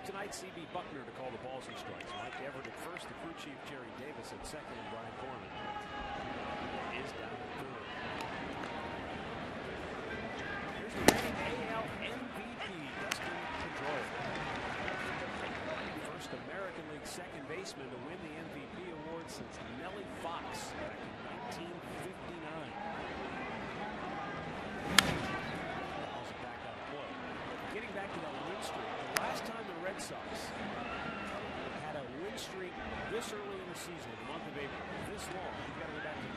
tonight, C.B. Buckner to call the balls and strikes. Mike Everett at first, the crew chief Jerry Davis at second, and Brian Corman is down at third. Here's the reigning AL MVP, Dustin Pedroia. First American League second baseman to win the MVP award since Nellie Fox back in 1959. Getting back to that win streak, the last time the Red Sox had a win streak this early in the season, the month of April, this long, you got to go back to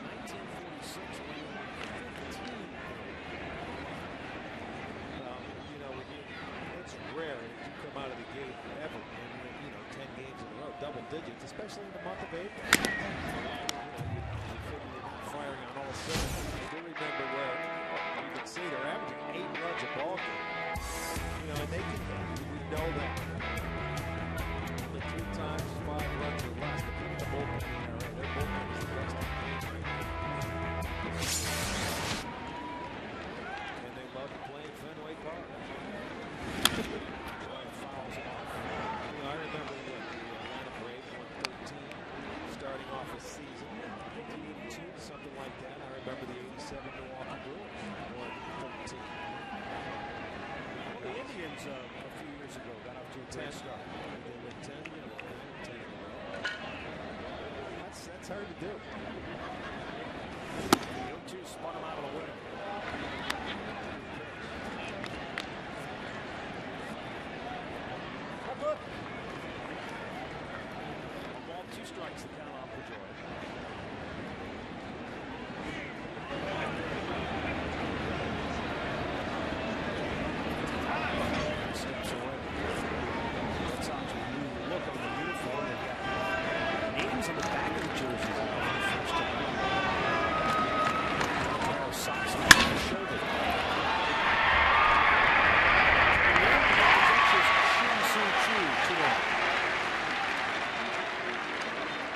1946 when they won 15. Well, you know, it's rare that you come out of the gate ever and 10 games in a row, double digits, especially in the month of April. You figure you're not firing on all cylinders. I do remember where you can see they're averaging 8 runs a ball game. And they can, we know that only 2 times 5 runs or less. They put the bullpen in there. Their bullpen is the best in the league right now. And they love to play in Fenway Park. Fouls off. I remember the Atlanta Braves won 13 starting off a season in 1982, something like that. I remember the 87 Milwaukee Brewers won 13. The Indians a few years ago got off to a 10 start. They went 10 in a row. That's hard to do. The 0-2 spun them out of the way. A ball, 2 strikes, the count off Pedroia. Steps away. Red Sox with a new look on the uniform. They've got names on the back of the jerseys now for the first time. Socks on the shoulder.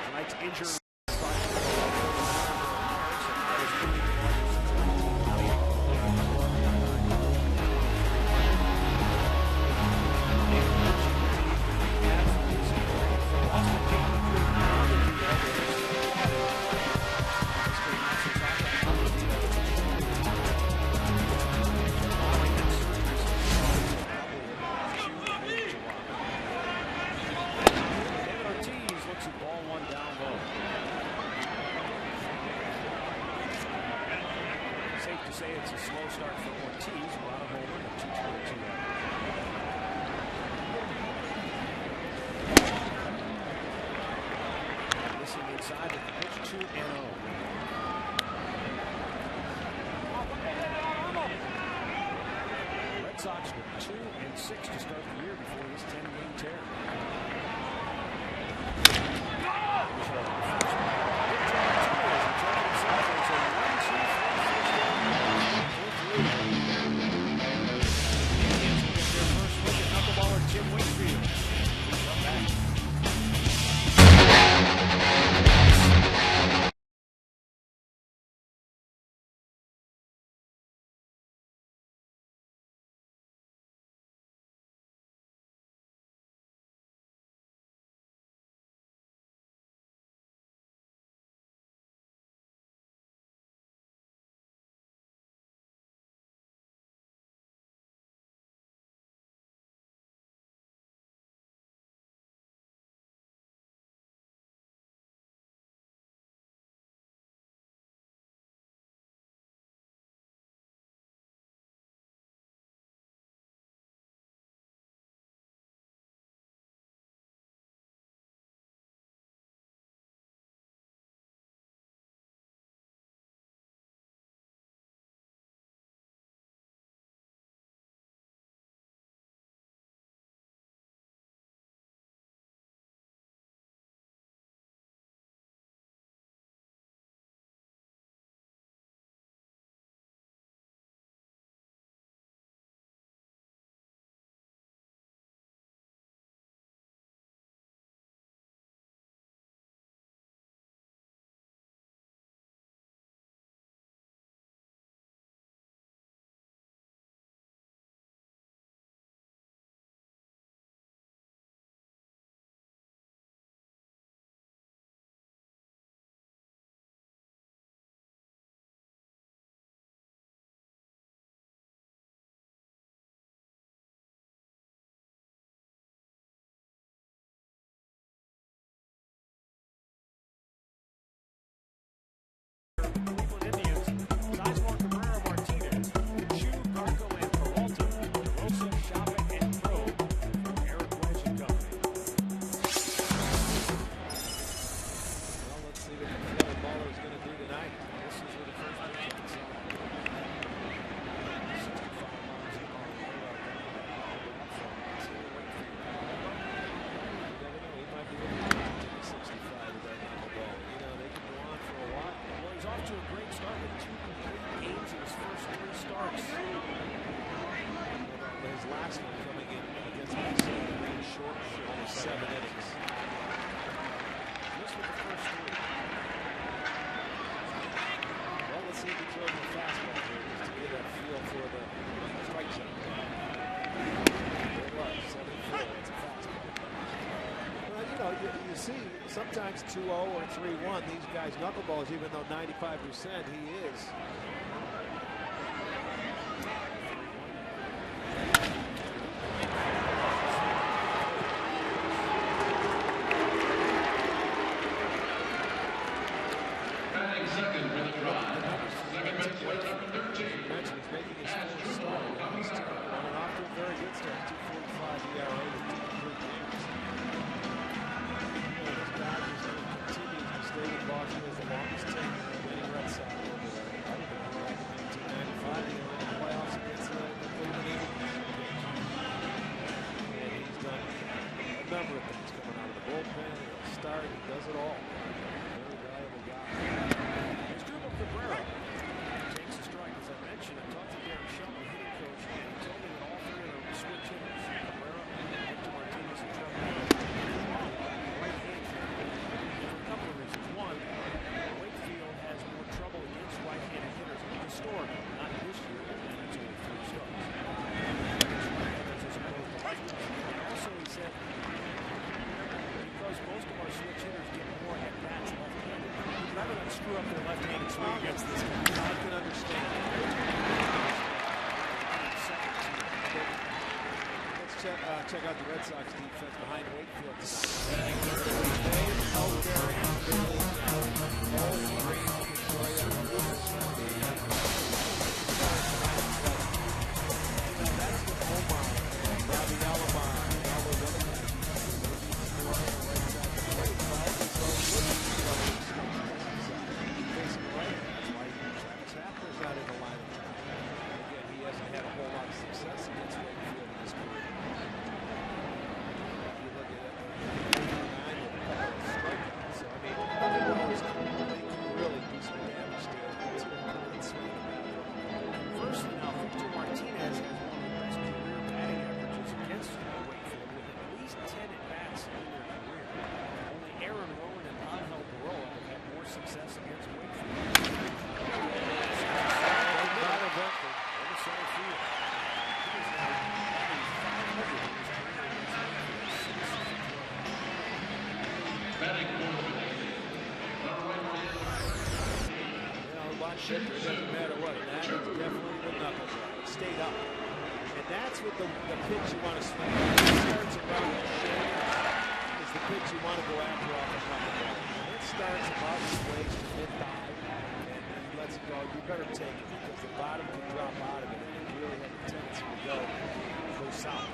Tonight's injury. Ortiz looks at ball 1 down low. Safe to say it's a slow start for Ortiz. A lot of homer and 222. Missing inside with the pitch 2-0. Red Sox with 2-6 to start the year before this 10-game tear. see sometimes 2-0 or 3-1. These guys knuckleballs, even though 95% he is. Second for the drive. Second base with number 13. He's making his first start. He's running off to a very good start. 2.45 ERA with 2 games. This guy just continues to stay in Boston as the longest tenure of any Red Sox over there. I think back in 1995, he went to the playoffs against the Cleveland Indians. And he's done a number of things coming out of the bullpen. He'll start. He does it all. Very valuable guy. Cabrera takes a strike. As I mentioned, I talked to Derek Shelton, hitting coach, and he told me that all three of them switch hitters. Cabrera, Victor Martinez, and Trevor. Right hand for a couple of reasons. One, Wakefield has more trouble against right-handed hitters historically, not this year, and it's only 3 starts. And also, he said, because most of our switch hitters get more at-bats left-handed, he'd rather not screw up their left-handed swing against this guy. I can understand. Let's check out the Red Sox defense behind Wakefield. Ellsbury, all three Victoria. That's the Omar, Robbie Alomar, and all those other guys. Chapter's out in the lineup. Again, he hasn't had a whole lot of success against Wakefield in his career. If you look at it, 9 strikeouts. So, I mean, they can really do some damage to swing. Firstly, now, Victor Martinez has one of the best career batting averages against Wakefield with at least 10 at-bats in their career. Only Aaron Rowan and Angel Baroa have had more success against Wakefield. It doesn't matter what. And that is definitely the knuckle. It stayed up. And that's what the pitch you want to swing. It starts around the is the pitch you want to go after off the knuckle. When it starts about his waist to mid-thigh and then he lets it go, you better take it because the bottom can drop out of it and it really has a tendency to go south.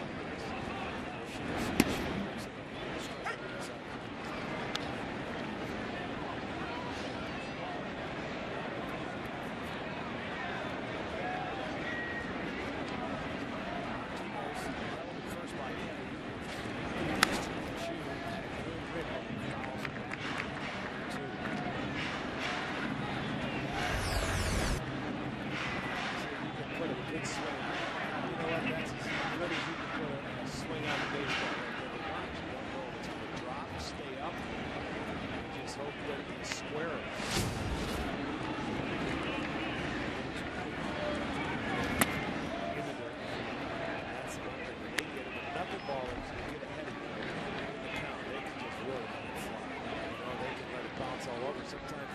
Sometimes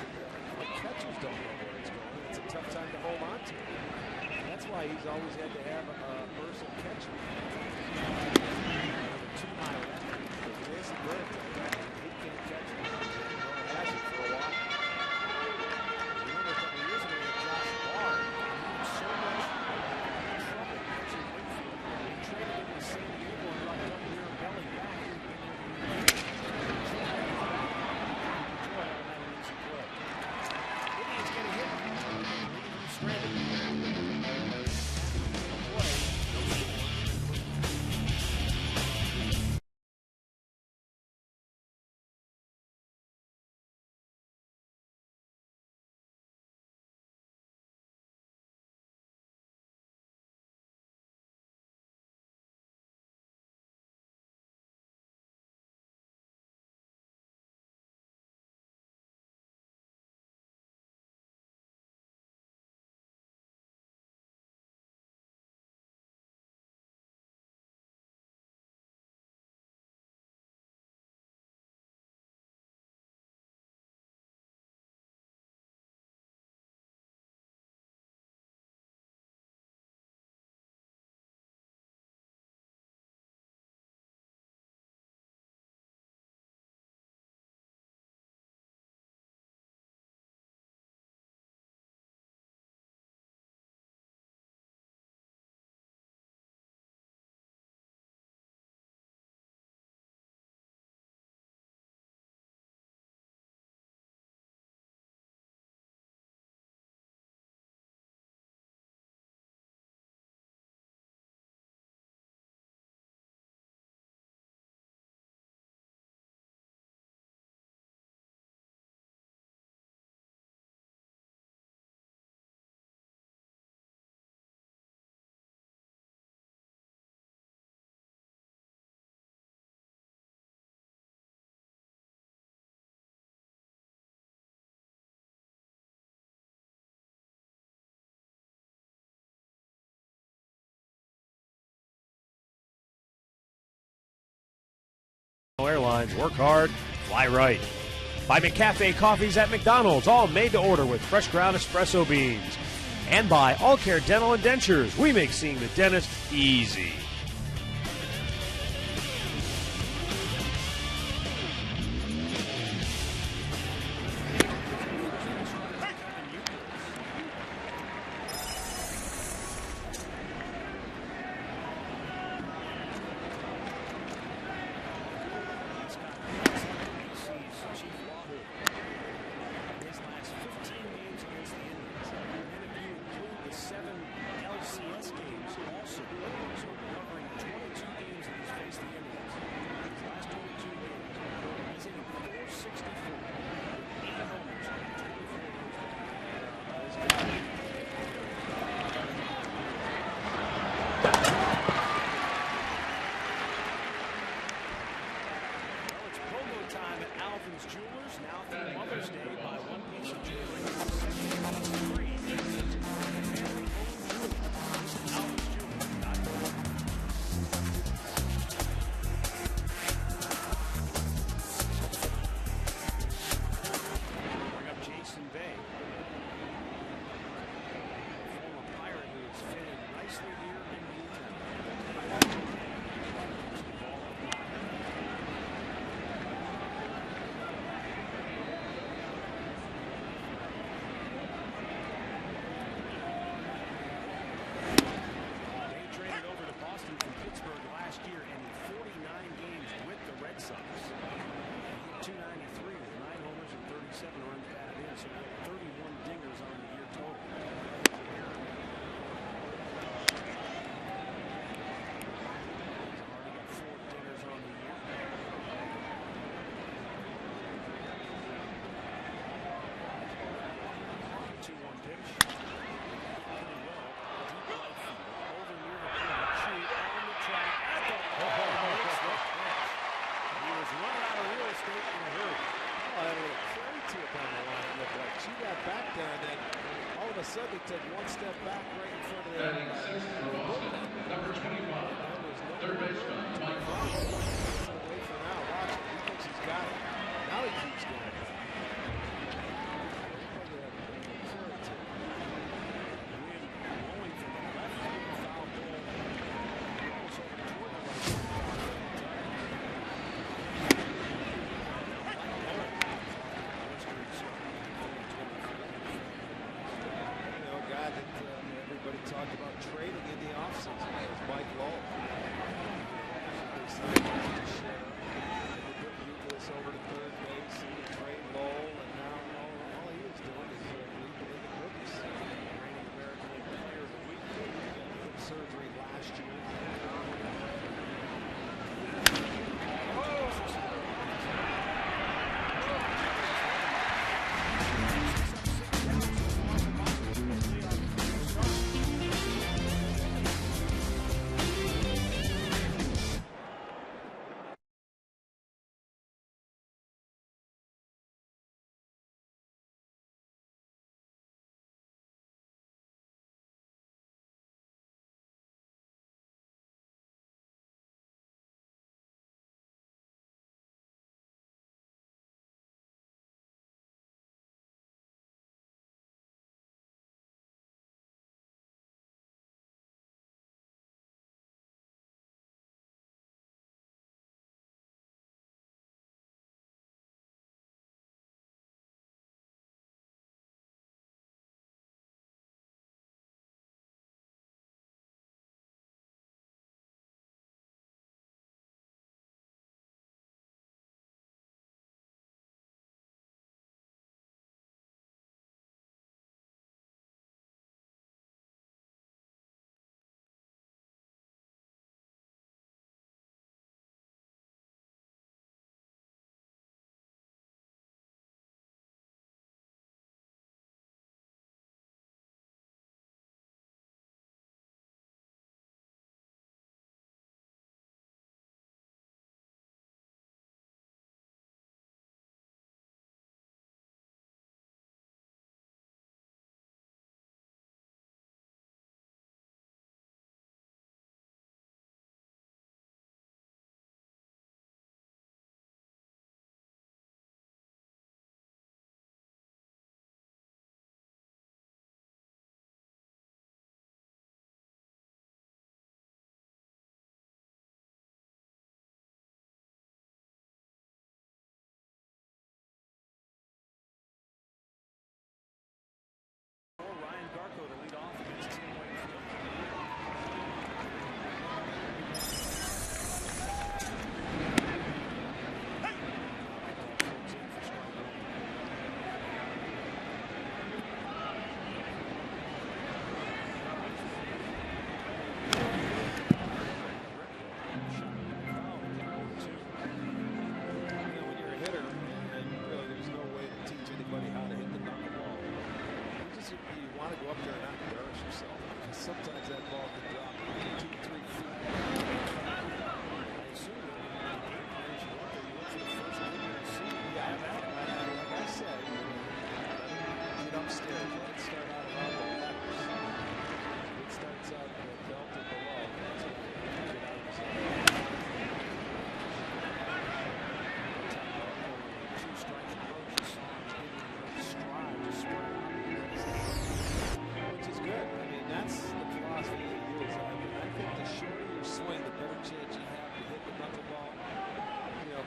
the catchers don't know where it's going. It's a tough time to hold on to. That's why he's always had to have a versatile catcher. 2 mile left. It's good. He can't catch it. He hasn't for a while. Remember a couple of years ago with Josh Barr, he was so much trouble catching Wakefield. He traded him to San Diego and brought him here and belly back. airlines. Work hard, fly right. By McCafe Coffees at McDonald's, all made to order with fresh ground espresso beans. And by All Care Dental and Dentures, we make seeing the dentist easy. Suddenly took one step back right in front of the Batting sixth for Boston, number 25, third baseman, Mike Brown. Away for now. Watch it. He thinks he's got it. Now he keeps going. Talked about trading in the offseason. Mike Lowell.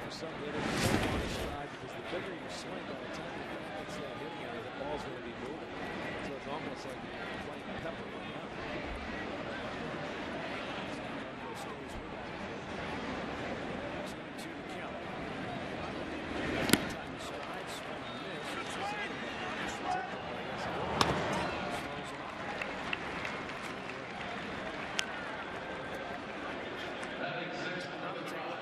for some hitters to go on a stride because the bigger you swing, by the time you get to that hitting area, the ball's going to be moving. So it's almost like you're playing pepper right now. Stays with that. 2-2 to count. Time to stride, swing and miss. It's the same. Batting sixth for the Tribe.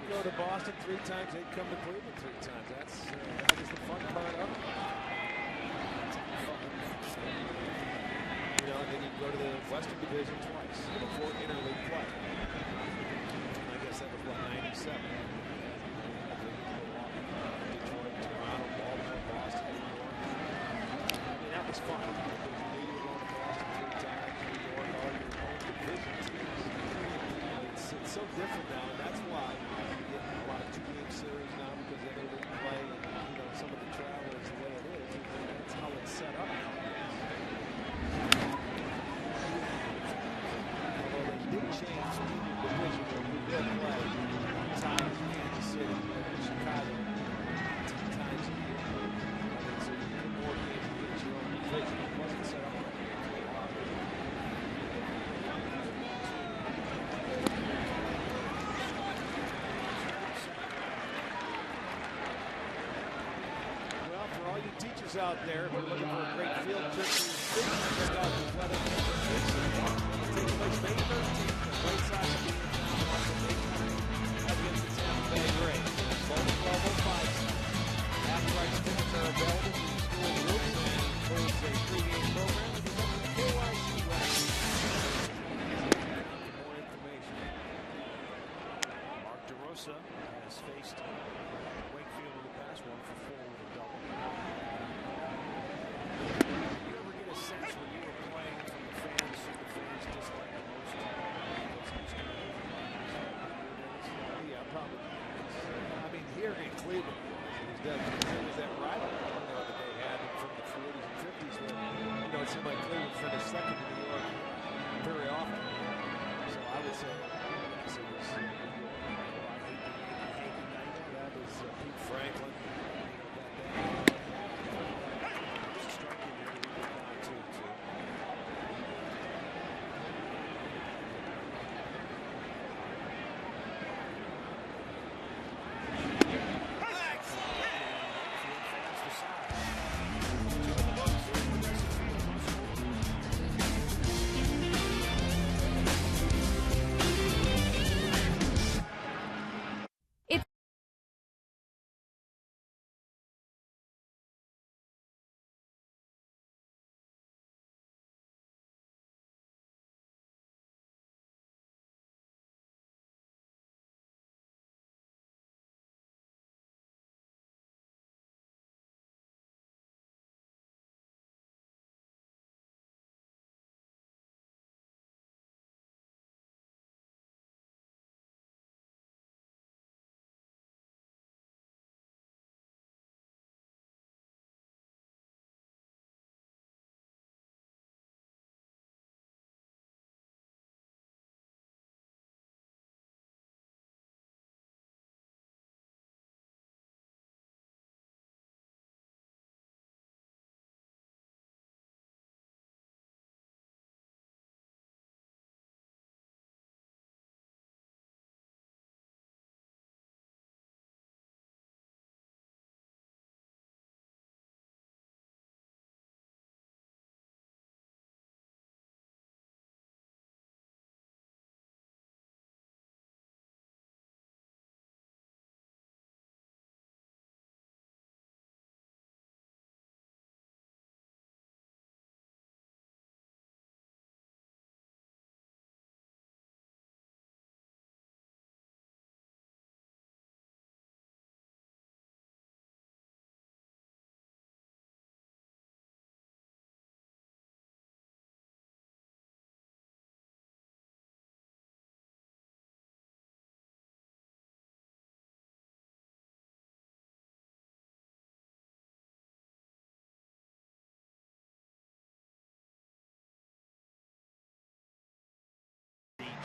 Go to Boston 3 times, they'd come to Cleveland 3 times. That is the fun part of it. You know, and then you go to the Western Division twice before interleague play. I guess that was what, 97. Detroit, Toronto, Baltimore, Boston, New York. I mean, that was fun. You knew you were going to Boston 3 times, New York, all your own division teams. It's so different now, and that's why you get a lot of 2-game series now because they didn't play, and you know, some of the travel is the way it is. And that's how it's set up now. Although they did change the division where we did play times in Kansas City and Chicago 10 times a year. So you get more games against your own division. It wasn't set up like that. Teachers out there, if you're looking for a great field trip to your students, check out the weather prediction. It takes place May 13th. The White Sox will be in town watching against the Tampa Bay Rays. Both 12:05. Half-price tickets are available from the school groups and includes a pregame program and is up to KYC West. For more information, Mark DeRosa has faced Wakefield in the past, 1 for 4 with a double. Did you ever get a sense when you were playing from the fans who the fans dislike the most? Yeah, probably. I mean, here in Cleveland, it was that rivalry, you know, that they had from the 40s and 50s when, you know, it seemed like Cleveland finished second in New York very often. So I would say, yes, it was New York. That was Pete Franklin.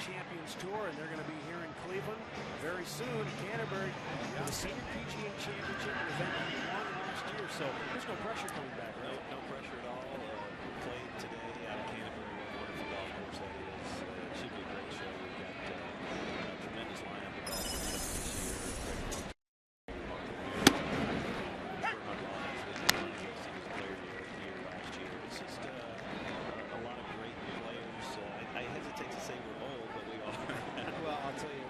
Champions Tour, and they're going to be here in Cleveland very soon. Canterbury, the Senior PGA Championship event he won last year, so there's no pressure coming back, right? No pressure at all. Played today out of Canterbury. Wonderful golf course that is. It should be a great show. We've got a tremendous lineup of golfers this year. It's just a lot of great players. I hesitate to say we're old, but we are. Well, I'll tell you,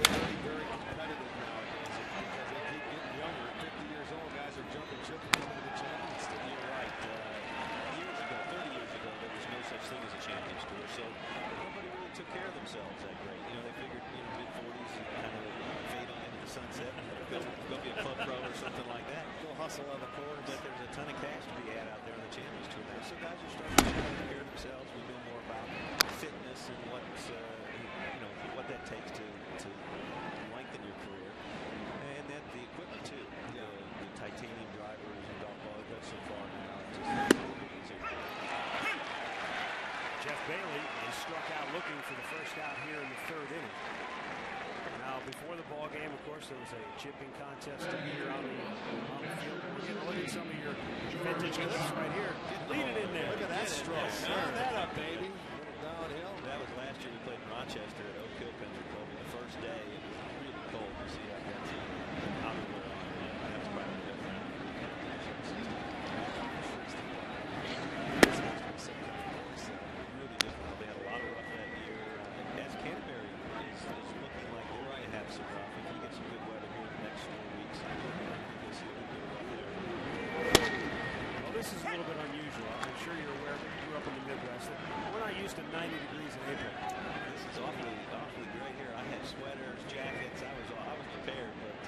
very, very competitive nowadays. As they keep getting younger, 50 years old, guys are jumping ship and coming to the Champions Tour. You're right. Years ago, 30 years ago, there was no such thing as a Champions Tour, so nobody really took care of themselves that great. You know, they figured, mid-40s and kind of fade on into the sunset. Go be a club pro or something like that. Go hustle on the course. But there's a ton of cash to be had out there in the Champions Tour now. So guys are starting to take care of themselves. We know more about fitness and what's, what that takes to lengthen your career. And then the equipment too. The titanium drivers and golf ball that's so far now. Just a little bit easier. Jeff Bailey is struck out looking for the first out here in the third inning. Now, before the ball game, of course, there was a chipping contest here on the field. We're going to look at some of your vintage clips right here. Lead it in there. Look at that stroke. Turn that up, baby. Downhill. That was last year. We played in Rochester at Oak Hill Country Club. The first day, it was really cold. You see, I've got some Hollywood on. I have to buy a different. Really difficult. They had a lot of rough that year. As Canterbury is looking like they're going to have some rough. If you get some good weather here in the next 4 weeks, you'll see a good bit of rough there. Well, this is a little bit unusual. I'm sure you're aware that you grew up in the Midwest. We're not used to 90 degrees in April. This is awfully great here. I had sweaters, jackets. I was prepared, but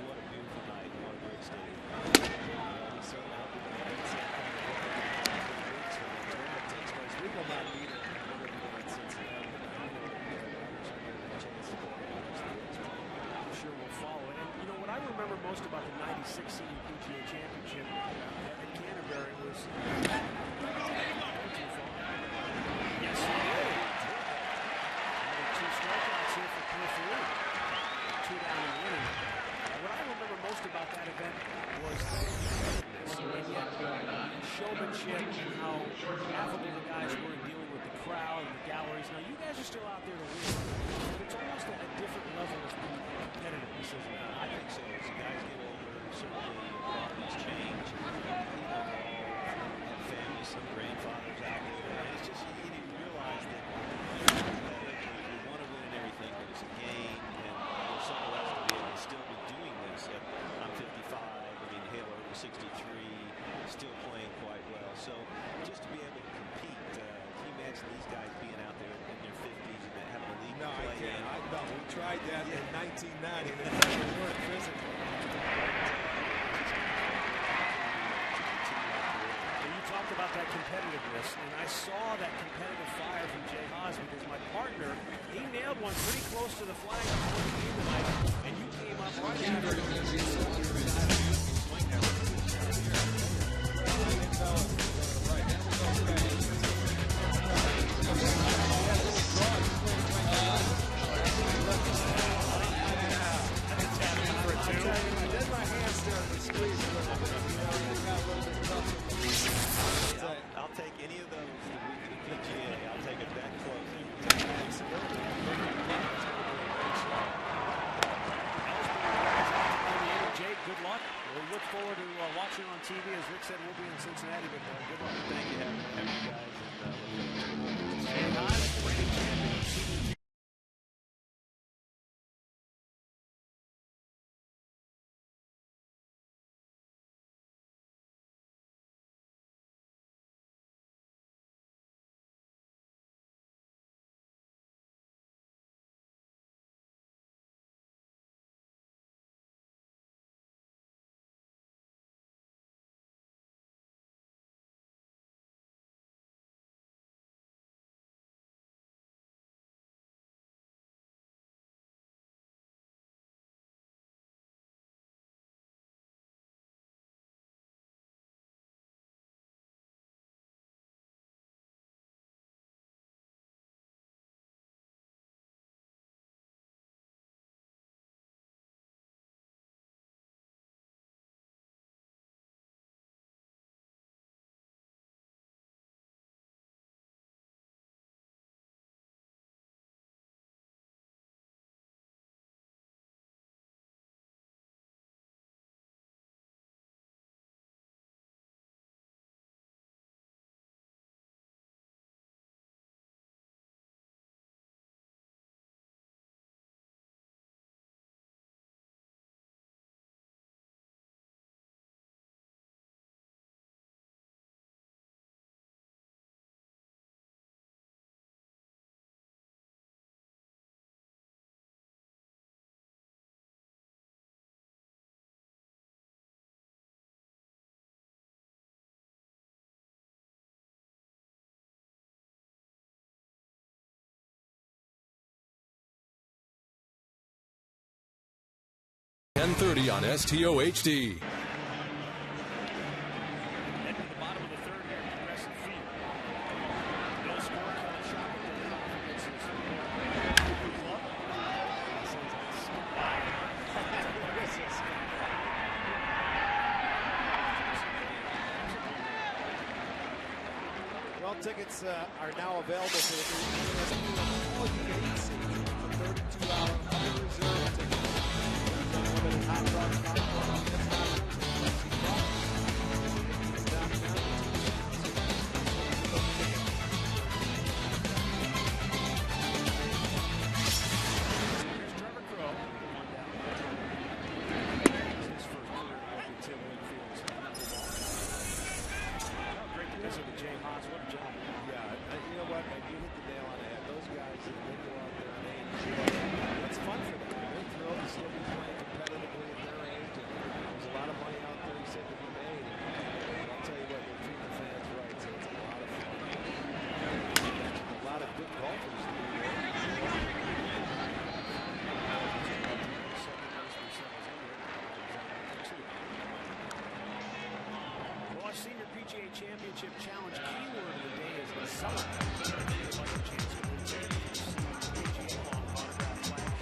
what a beautiful night. What a great stadium. We certainly hope we're going to get some kind of we will not be there in Cincinnati. I'm sure we'll follow it. And what I remember most about the '96 Senior PGA Championship at Canterbury was yes, he did. Two strikeouts here for Cliff Lee. 2 down in the inning. What I remember most about that event was and yet showmanship and how affable the guys were in dealing with the crowd and the galleries. Now, you guys are still out there to win, but it's almost a different level of competitiveness, isn't it? I think so. As the guys get older, certainly priorities change. Have families, some grandfathers out there. And it's just, you realize that we want to win in everything, but it's a game, and there's something else to be able to still be doing this. I'm 55. I mean, Halo was 63, still playing quite well. So just to be able to compete, can you imagine these guys being out there in their 50s and having a league No, play? I can't. No, we tried that in 1990. They weren't physical. You talked about that competitiveness, and I saw that competitive fire from Jay Haas because my partner, he nailed one pretty close to the flag before the game tonight, and you came up right after it. I'll take any of those the week of the PGA. I'll take it that close. Jake, good luck. We look forward to watching on TV. As Rick said, we'll be in Cincinnati, but good luck. Thank you, have you guys. 10:30 on STOHD. Head to the bottom of the third here at Progressive Field. No score, kind of shot at the top against this club. Well, tickets are now available for the all-you-can-eat season. It's a 32-hour unreserved ticket. Unlimited hot dogs, popcorn, Senior PGA Championship Challenge keyword of the day is the summer. Like a chance to win tickets to the PGA Long Autograph Flag.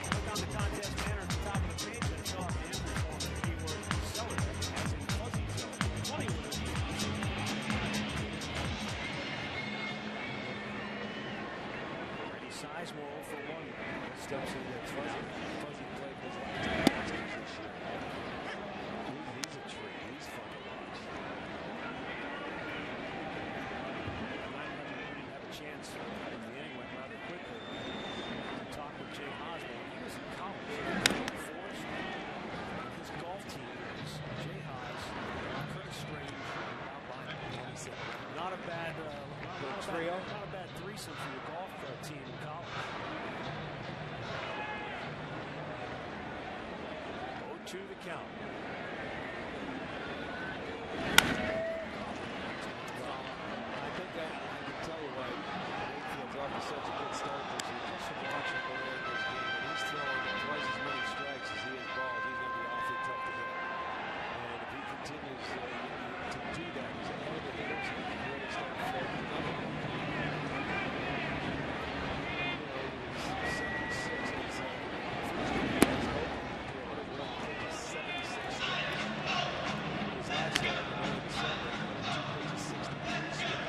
Click on the contest banner at the top of the page and fill out the entry form. The keyword seller as in fuzzy zone. 20 winners. Ready Sizemore for one. Steps in that fuzzy play was last year. He's a treat. He's fun to watch. Didn't have a chance in the inning, went rather quickly. To talk with Jay Osborne. He was in college. Forest. His golf team was Jay Haas, Curtis Strange, and Bob Bynum. Not a bad trio. Not a bad threesome for your golf team in college. 0-2 the count. Off to such a good start this year. Just from watching the way this game, and he's throwing twice as many strikes as he has balls. He's going to be awfully tough to hit. And if he continues to do that, he's ahead of the hitters and really start floating another one. He's 76. He's first game has opened to 76 strikes. His last start in early December, 2 pitches, 63 strikes.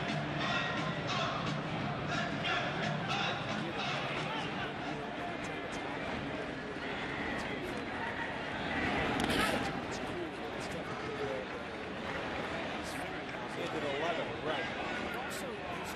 Also, his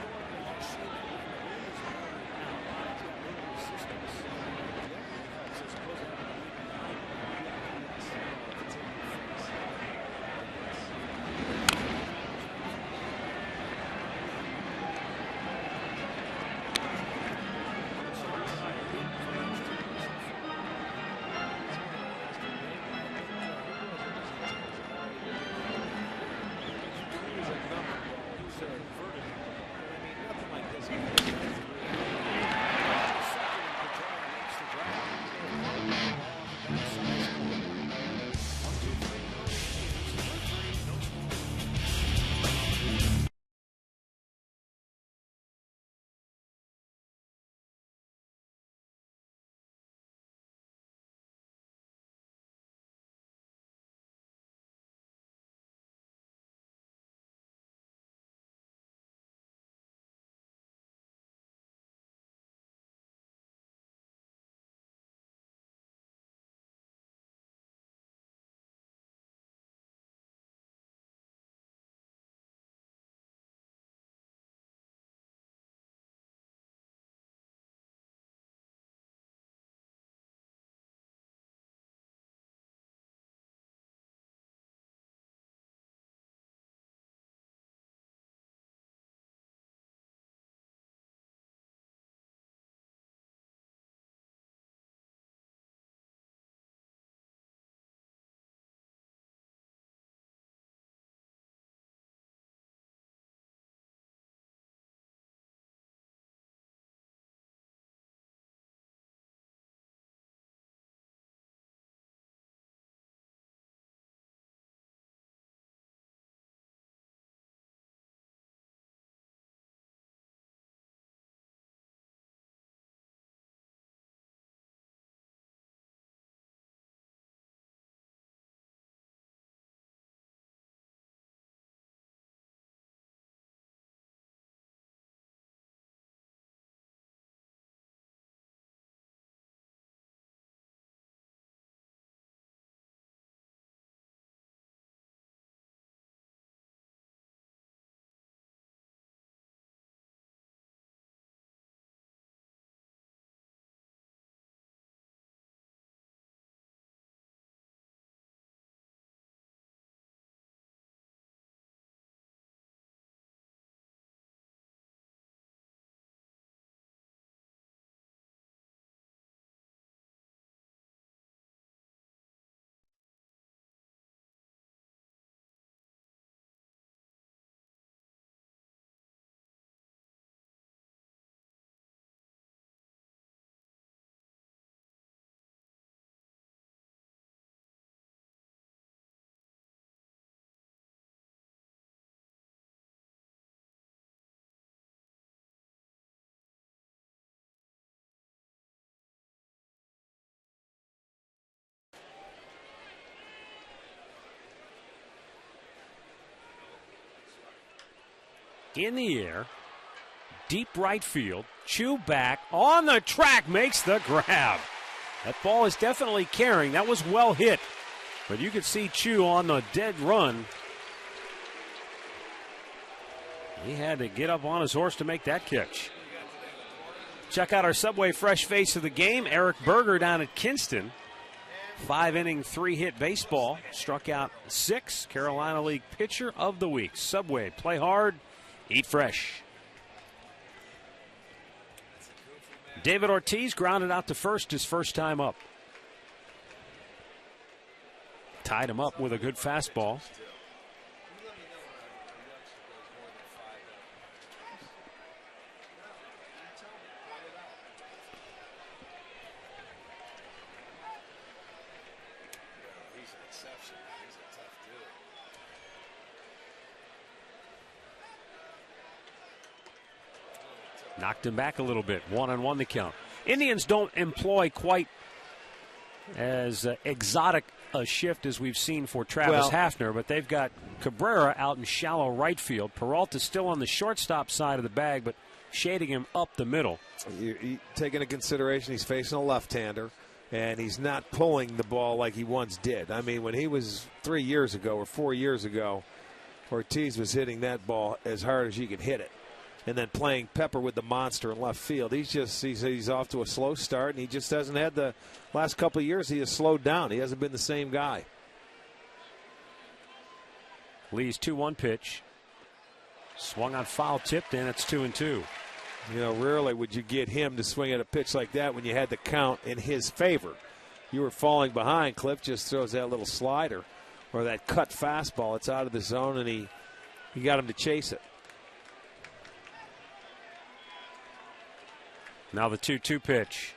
in the air, deep right field. Chu back on the track, makes the grab. That ball is definitely carrying. That was well hit. But you could see Chu on the dead run. He had to get up on his horse to make that catch. Check out our Subway Fresh Face of the game. Eric Berger down at Kinston. 5-inning, 3-hit baseball. Struck out 6. Carolina League Pitcher of the Week. Subway, play hard, eat fresh. David Ortiz grounded out to first his first time up. Tied him up with a good fastball. Knocked him back a little bit. 1-1 the count. Indians don't employ quite as exotic a shift as we've seen for Travis Hafner, but they've got Cabrera out in shallow right field. Peralta still on the shortstop side of the bag, but shading him up the middle. You take into consideration he's facing a left-hander, and he's not pulling the ball like he once did. I mean, when he was 3 years ago or 4 years ago, Ortiz was hitting that ball as hard as you could hit it. And then playing pepper with the monster in left field. He's off to a slow start, and he just hasn't had the last couple of years. He has slowed down. He hasn't been the same guy. Lee's 2-1 pitch. Swung on foul, tipped in. It's 2-2. You know, rarely would you get him to swing at a pitch like that when you had the count in his favor. You were falling behind. Cliff just throws that little slider or that cut fastball. It's out of the zone, and he got him to chase it. Now the 2-2 pitch.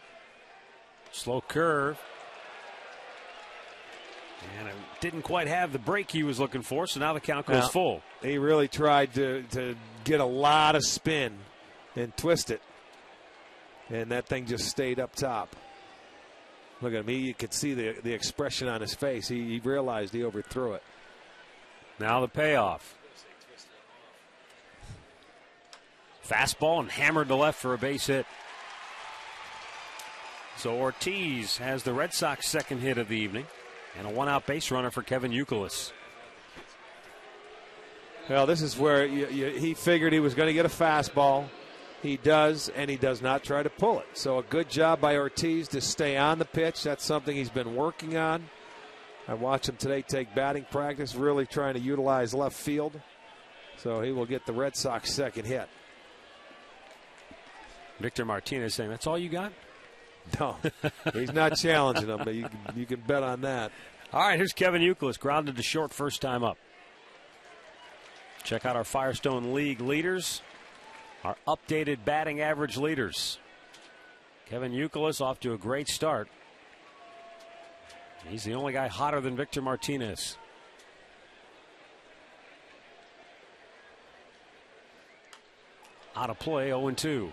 Slow curve. And it didn't quite have the break he was looking for, so now the count goes full. He really tried to get a lot of spin and twist it. And that thing just stayed up top. Look at him. You could see the expression on his face. He realized he overthrew it. Now the payoff. Fastball and hammered to left for a base hit. So Ortiz has the Red Sox second hit of the evening and a one-out base runner for Kevin Youkilis. Well, this is where he figured he was going to get a fastball. He does, and he does not try to pull it. So a good job by Ortiz to stay on the pitch. That's something he's been working on. I watched him today take batting practice, really trying to utilize left field. So he will get the Red Sox second hit. Victor Martinez saying, that's all you got? No, he's not challenging him, but you can bet on that. All right, here's Kevin Youkilis, grounded to short first time up. Check out our Firestone League leaders, our updated batting average leaders. Kevin Youkilis off to a great start. He's the only guy hotter than Victor Martinez. Out of play, 0-2.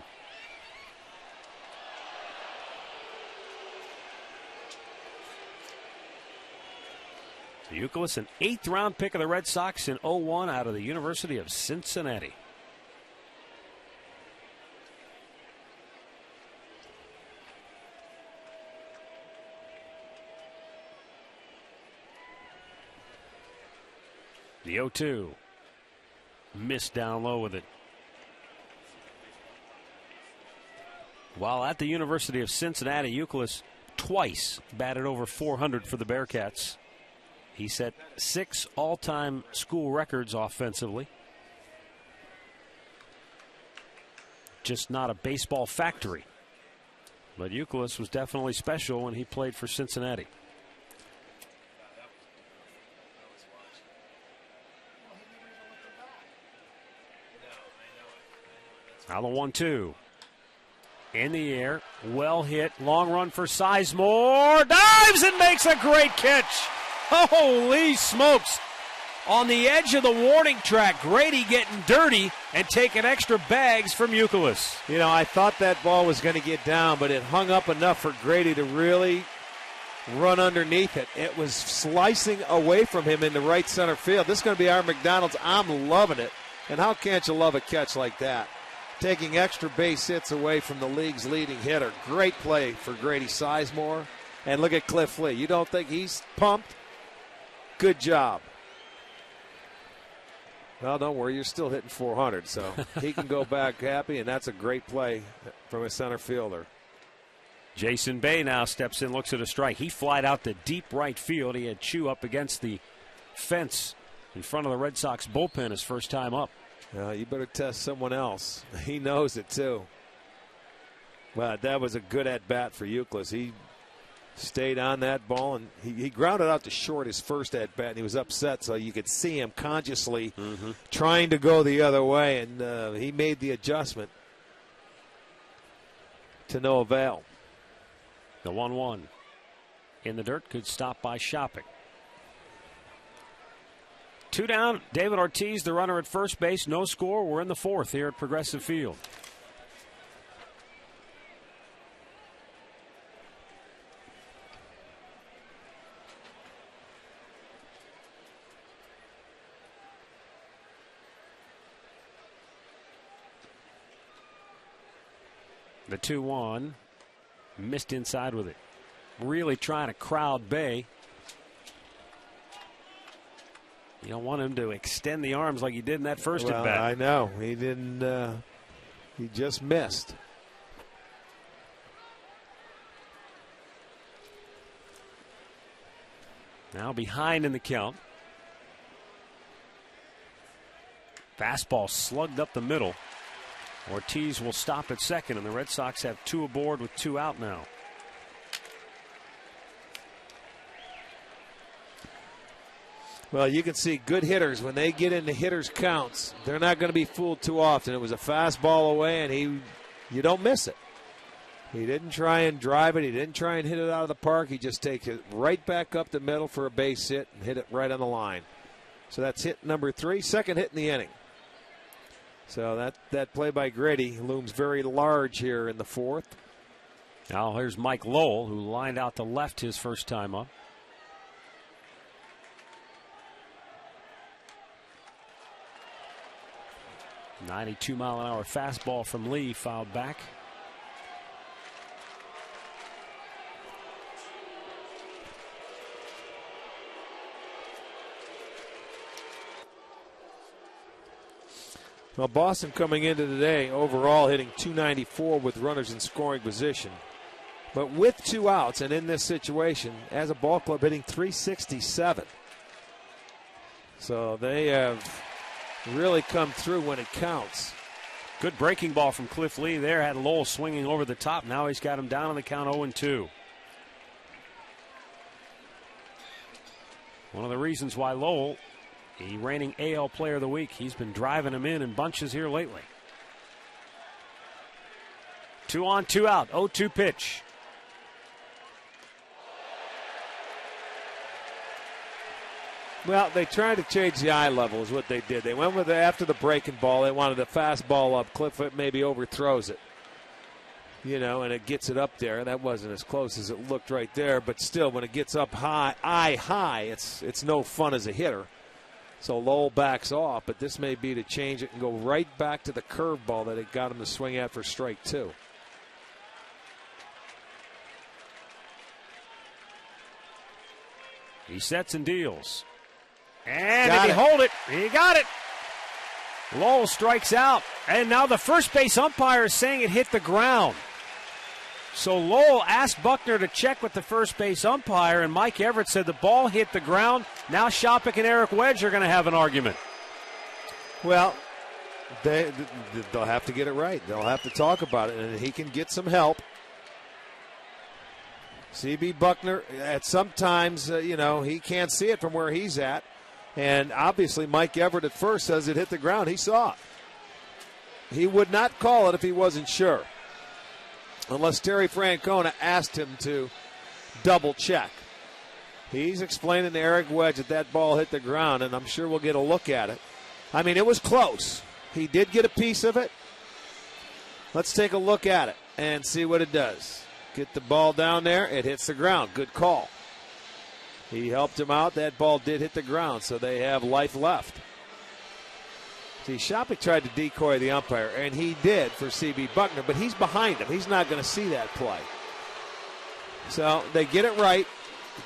Youkilis, an 8th-round pick of the Red Sox in 2001 out of the University of Cincinnati. The 0-2. Missed down low with it. While at the University of Cincinnati, Youkilis twice batted over 400 for the Bearcats. He set 6 all-time school records offensively. Just not a baseball factory. But Youkilis was definitely special when he played for Cincinnati. Now the 1-2. In the air, well hit, long run for Sizemore. Dives and makes a great catch. Holy smokes. On the edge of the warning track, Grady getting dirty and taking extra bags from Youkilis. You know, I thought that ball was going to get down, but it hung up enough for Grady to really run underneath it. It was slicing away from him into right center field. This is going to be our McDonald's. I'm loving it. And how can't you love a catch like that? Taking extra base hits away from the league's leading hitter. Great play for Grady Sizemore. And look at Cliff Lee. You don't think he's pumped? Good job. Well, don't worry. You're still hitting 400, so he can go back happy, and that's a great play from a center fielder. Jason Bay now steps in, looks at a strike. He flied out to deep right field. He had Chu up against the fence in front of the Red Sox bullpen his first time up. You better test someone else. He knows it, too. Well, that was a good at-bat for Youkilis. He stayed on that ball, and he grounded out to short his first at-bat, and he was upset, so you could see him consciously trying to go the other way, and he made the adjustment to no avail. The 1-1 in the dirt, could stop by Shopping. 2 down, David Ortiz, the runner at first base, no score. We're in the 4th here at Progressive Field. The 2-1, missed inside with it. Really trying to crowd Bay. You don't want him to extend the arms like he did in that first at bat. I know. He didn't. He just missed. Now behind in the count. Fastball slugged up the middle. Ortiz will stop at second, and the Red Sox have 2 aboard with 2 out now. Well, you can see good hitters, when they get into hitters' counts, they're not going to be fooled too often. It was a fastball away, and you don't miss it. He didn't try and drive it. He didn't try and hit it out of the park. He just takes it right back up the middle for a base hit and hit it right on the line. So that's hit number 3, second hit in the inning. So that play by Grady looms very large here in the 4th. Now here's Mike Lowell, who lined out to left his first time up. .92-mile-an-hour fastball from Lee fouled back. Well, Boston coming into today overall hitting .294 with runners in scoring position. But with 2 outs and in this situation, as a ball club, hitting .367. So they have really come through when it counts. Good breaking ball from Cliff Lee there. Had Lowell swinging over the top. Now he's got him down on the count 0-2. One of the reasons why Lowell, the reigning AL Player of the Week, he's been driving him in bunches here lately. 2 on, 2 out, 0-2 pitch. Well, they tried to change the eye level is what they did. They went with after the breaking ball. They wanted the fastball up. Cliff maybe overthrows it. And it gets it up there. That wasn't as close as it looked right there. But still, when it gets up high, eye high, it's no fun as a hitter. So Lowell backs off, but this may be to change it and go right back to the curveball that it got him to swing at for strike 2. He sets and deals. And did he hold it? He got it. Lowell strikes out. And now the first base umpire is saying it hit the ground. So Lowell asked Buckner to check with the first base umpire, and Mike Everett said the ball hit the ground. Now Shopping and Eric Wedge are going to have an argument. Well, they'll have to get it right. They'll have to talk about it, and he can get some help. C.B. Buckner, at sometimes, he can't see it from where he's at. And obviously Mike Everett at first says it hit the ground. He saw it. He would not call it if he wasn't sure, unless Terry Francona asked him to double check. He's explaining to Eric Wedge that ball hit the ground, and I'm sure we'll get a look at it. I mean, it was close. He did get a piece of it. Let's take a look at it and see what it does. Get the ball down there. It hits the ground. Good call. He helped him out. That ball did hit the ground, so they have life left. See, Shopik tried to decoy the umpire, and he did for C.B. Buckner, but he's behind him. He's not going to see that play. So they get it right.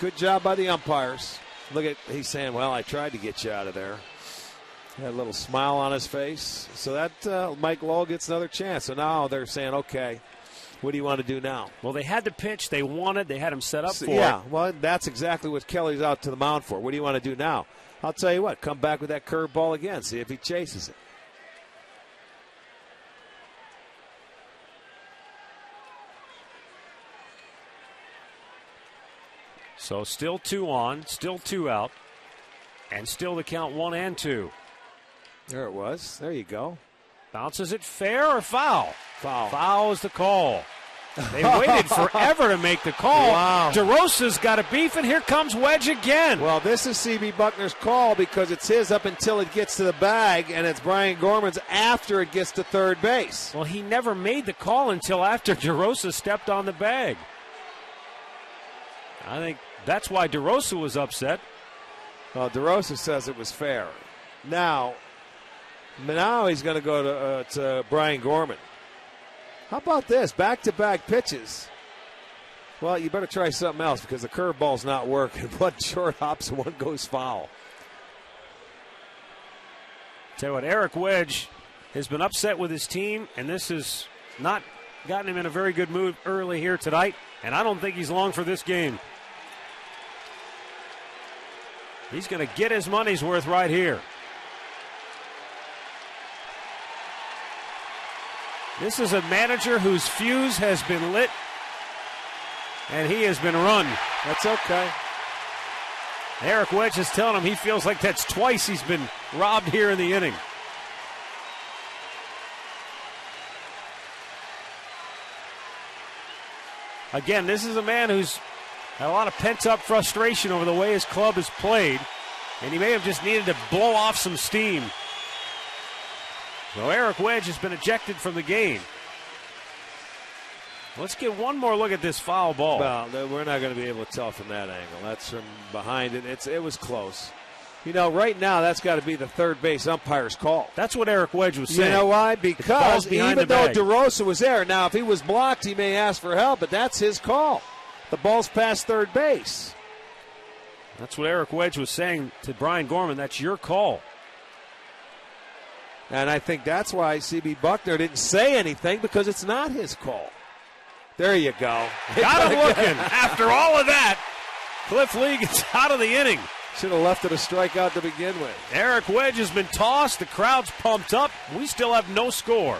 Good job by the umpires. Look at, he's saying, well, I tried to get you out of there. Had a little smile on his face. So that Mike Lowell gets another chance. So now they're saying, okay, what do you want to do now? Well, they had the pitch. They wanted. They had him set up for it. Yeah, well, that's exactly what Kelly's out to the mound for. What do you want to do now? I'll tell you what, come back with that curveball again, see if he chases it. So still 2 on, still 2 out, and still the count 1-2. There it was. There you go. Bounces it fair or foul? Foul. Foul is the call. They waited forever to make the call. Wow. DeRosa's got a beef, and here comes Wedge again. Well, this is C.B. Buckner's call because it's his up until it gets to the bag, and it's Brian Gorman's after it gets to third base. Well, he never made the call until after DeRosa stepped on the bag. I think that's why DeRosa was upset. Well, DeRosa says it was fair. Now he's going to go to Brian Gorman. How about this? Back-to-back pitches. Well, you better try something else because the curveball's not working. One short hops and one goes foul. Tell you what, Eric Wedge has been upset with his team, and this has not gotten him in a very good mood early here tonight, and I don't think he's long for this game. He's going to get his money's worth right here. This is a manager whose fuse has been lit, and he has been run. That's okay. Eric Wedge is telling him he feels like that's twice he's been robbed here in the inning. Again, this is a man who's had a lot of pent-up frustration over the way his club has played, and he may have just needed to blow off some steam. So Eric Wedge has been ejected from the game. Let's get one more look at this foul ball. Well, we're not going to be able to tell from that angle. That's from behind it. It was close. You know, right now that's got to be the third base umpire's call. That's what Eric Wedge was saying. You know why? Because even though bag. DeRosa was there, now if he was blocked, he may ask for help, but that's his call. The ball's past third base. That's what Eric Wedge was saying to Brian Gorman. That's your call. And I think that's why C.B. Buckner didn't say anything, because it's not his call. There you go. Got him looking. After all of that, Cliff Lee gets out of the inning. Should have left it a strikeout to begin with. Eric Wedge has been tossed. The crowd's pumped up. We still have no score.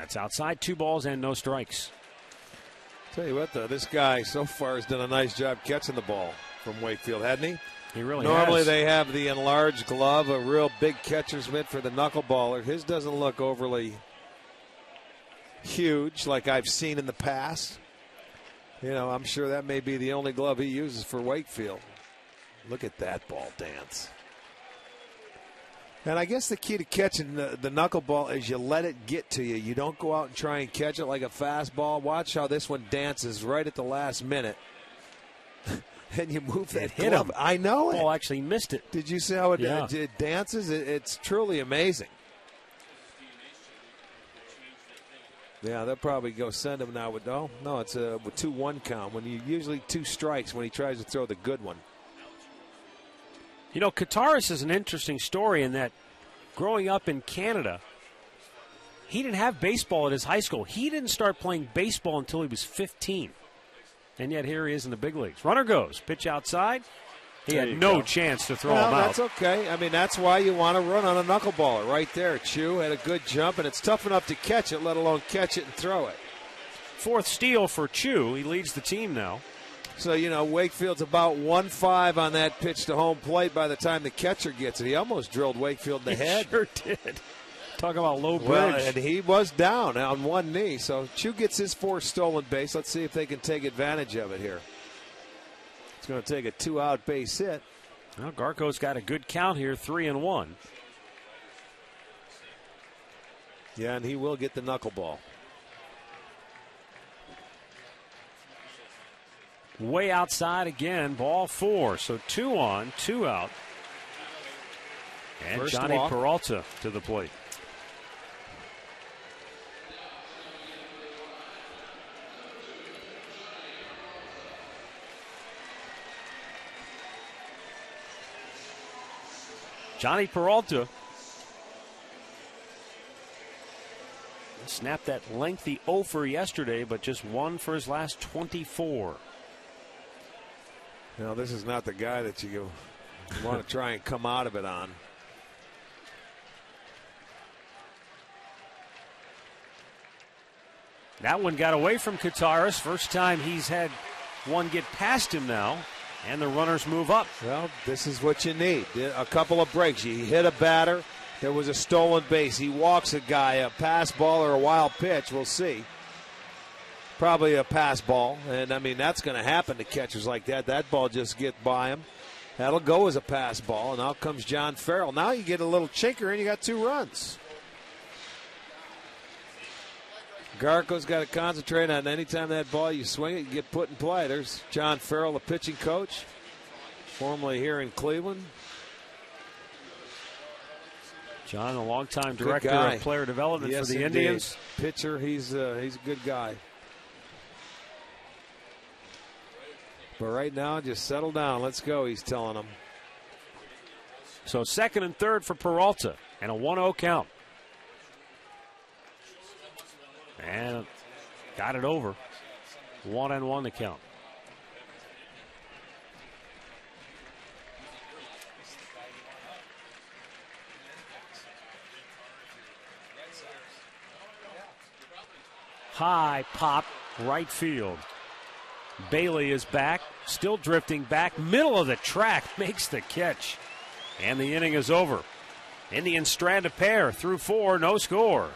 That's outside. 2 balls and no strikes. Tell you what, though, this guy so far has done a nice job catching the ball from Wakefield, hasn't he? He really Normally has. they have the enlarged glove, a real big catcher's mitt for the knuckleballer. His doesn't look overly huge like I've seen in the past. You know, I'm sure that may be the only glove he uses for Wakefield. Look at that ball dance. And I guess the key to catching the knuckleball is you let it get to you. You don't go out and try and catch it like a fastball. Watch how this one dances right at the last minute. And you move that hit glove. him. I know it. Ball actually missed it. Did you see how it dances? It's truly amazing. Yeah, they'll probably go send him now with no, it's a 2-1 count. When you usually 2 strikes when he tries to throw the good one. You know, Kataris is an interesting story in that growing up in Canada, he didn't have baseball at his high school. He didn't start playing baseball until he was 15. And yet here he is in the big leagues. Runner goes. Pitch outside. He had no chance to throw him out. That's okay. I mean, that's why you want to run on a knuckleballer right there. Chew had a good jump, and it's tough enough to catch it, let alone catch it and throw it. 4th steal for Chew. He leads the team now. So, you know, Wakefield's about 1-5 on that pitch to home plate by the time the catcher gets it. He almost drilled Wakefield in the head. Sure did. Talk about low bridge. Well, and he was down on one knee. So Chew gets his 4th stolen base. Let's see if they can take advantage of it here. It's going to take a 2-out base hit. Well, Garco's got a good count here, 3-1. Yeah, and he will get the knuckleball. Way outside again, ball 4. So 2 on, 2 out. And First Johnny walk. Peralta to the plate. Johnny Peralta snapped that lengthy offer yesterday, but just 1 for his last 24. Now, this is not the guy that you want to try and come out of it on. That one got away from Kataris. First time he's had one get past him now, and the runners move up. Well, this is what you need. A couple of breaks. You hit a batter. There was a stolen base. He walks a guy, a pass ball or a wild pitch. We'll see. Probably a pass ball. And, I mean, that's going to happen to catchers like that. That ball just gets by him. That'll go as a pass ball. And out comes John Farrell. Now you get a little chinker and you got 2 runs. Garco's got to concentrate on any time that ball you swing it, you get put in play. There's John Farrell, the pitching coach, formerly here in Cleveland. John, a longtime director of player development for the Indians. Pitcher, he's a good guy. But right now, just settle down. Let's go, he's telling them. So 2nd and 3rd for Peralta, and a 1-0 count. And got it over. 1-1 to count. High pop, right field. Bailey is back, still drifting back, middle of the track, makes the catch. And the inning is over. Indians strand a pair through 4, no score.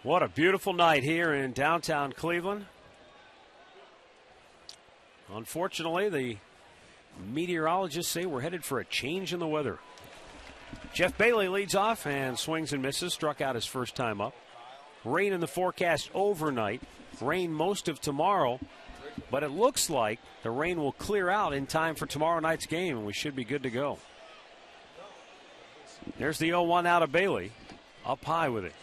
What a beautiful night here in downtown Cleveland. Unfortunately, the meteorologists say we're headed for a change in the weather. Jeff Bailey leads off and swings and misses, struck out his first time up. Rain in the forecast overnight. Rain most of tomorrow, but it looks like the rain will clear out in time for tomorrow night's game, and we should be good to go. There's the 0-1 out of Bailey, up high with it.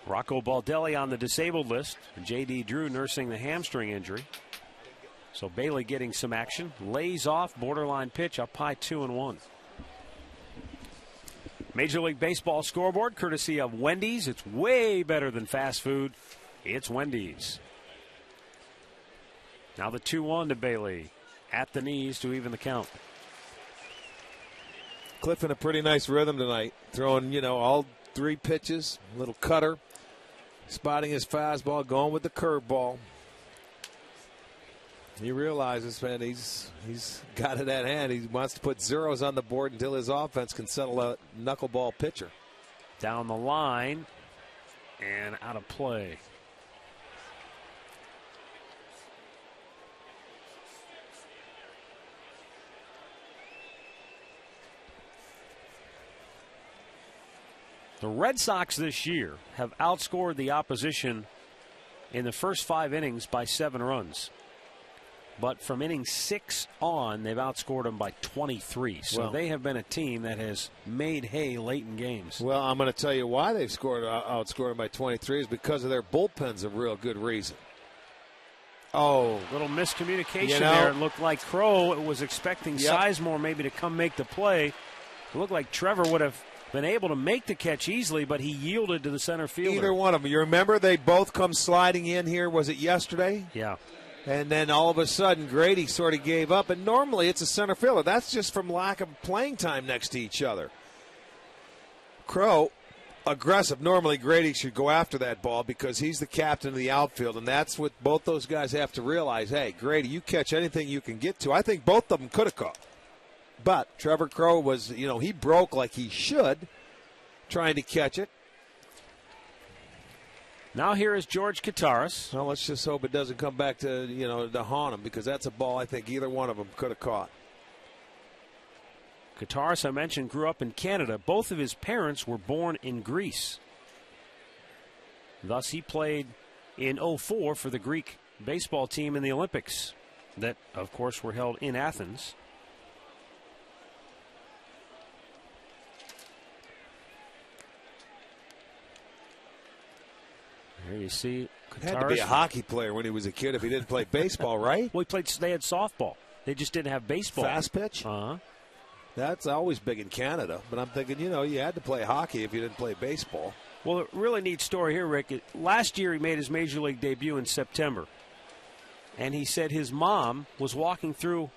Rocco Baldelli on the disabled list. J.D. Drew nursing the hamstring injury. So Bailey getting some action. Lays off, borderline pitch, up high 2-1. Major League Baseball scoreboard, courtesy of Wendy's. It's way better than fast food. It's Wendy's. Now the 2-1 to Bailey. At the knees to even the count. Cliff in a pretty nice rhythm tonight. Throwing, all 3 pitches, little cutter. Spotting his fastball, going with the curveball. He realizes, man, he's got it at hand. He wants to put zeros on the board until his offense can settle a knuckleball pitcher. Down the line and out of play. The Red Sox this year have outscored the opposition in the first 5 innings by 7 runs. But from inning 6 on, they've outscored them by 23. So they have been a team that has made hay late in games. Well, I'm going to tell you why they've outscored them by 23 is because of their bullpen's a real good reason. Oh. Little miscommunication there. It looked like Crow was expecting Sizemore maybe to come make the play. It looked like Trevor would have been able to make the catch easily, but he yielded to the center fielder. Either one of them. You remember they both come sliding in here, was it yesterday? Yeah. And then all of a sudden Grady sort of gave up, and normally it's a center fielder. That's just from lack of playing time next to each other. Crow, aggressive. Normally Grady should go after that ball because he's the captain of the outfield, and that's what both those guys have to realize. Hey, Grady, you catch anything you can get to. I think both of them could have caught. But Trevor Crow was, he broke like he should, trying to catch it. Now here is George Kataris. Well, let's just hope it doesn't come back to, to haunt him, because that's a ball I think either one of them could have caught. Kataris, I mentioned, grew up in Canada. Both of his parents were born in Greece. Thus, he played in 2004 for the Greek baseball team in the Olympics that, of course, were held in Athens. Here you see Kataris. Had to be a hockey player when he was a kid if he didn't play baseball, right? Well, they had softball. They just didn't have baseball. Fast pitch? Uh-huh. That's always big in Canada. But I'm thinking, you had to play hockey if you didn't play baseball. Well, a really neat story here, Rick. Last year he made his Major League debut in September. And he said his mom was walking through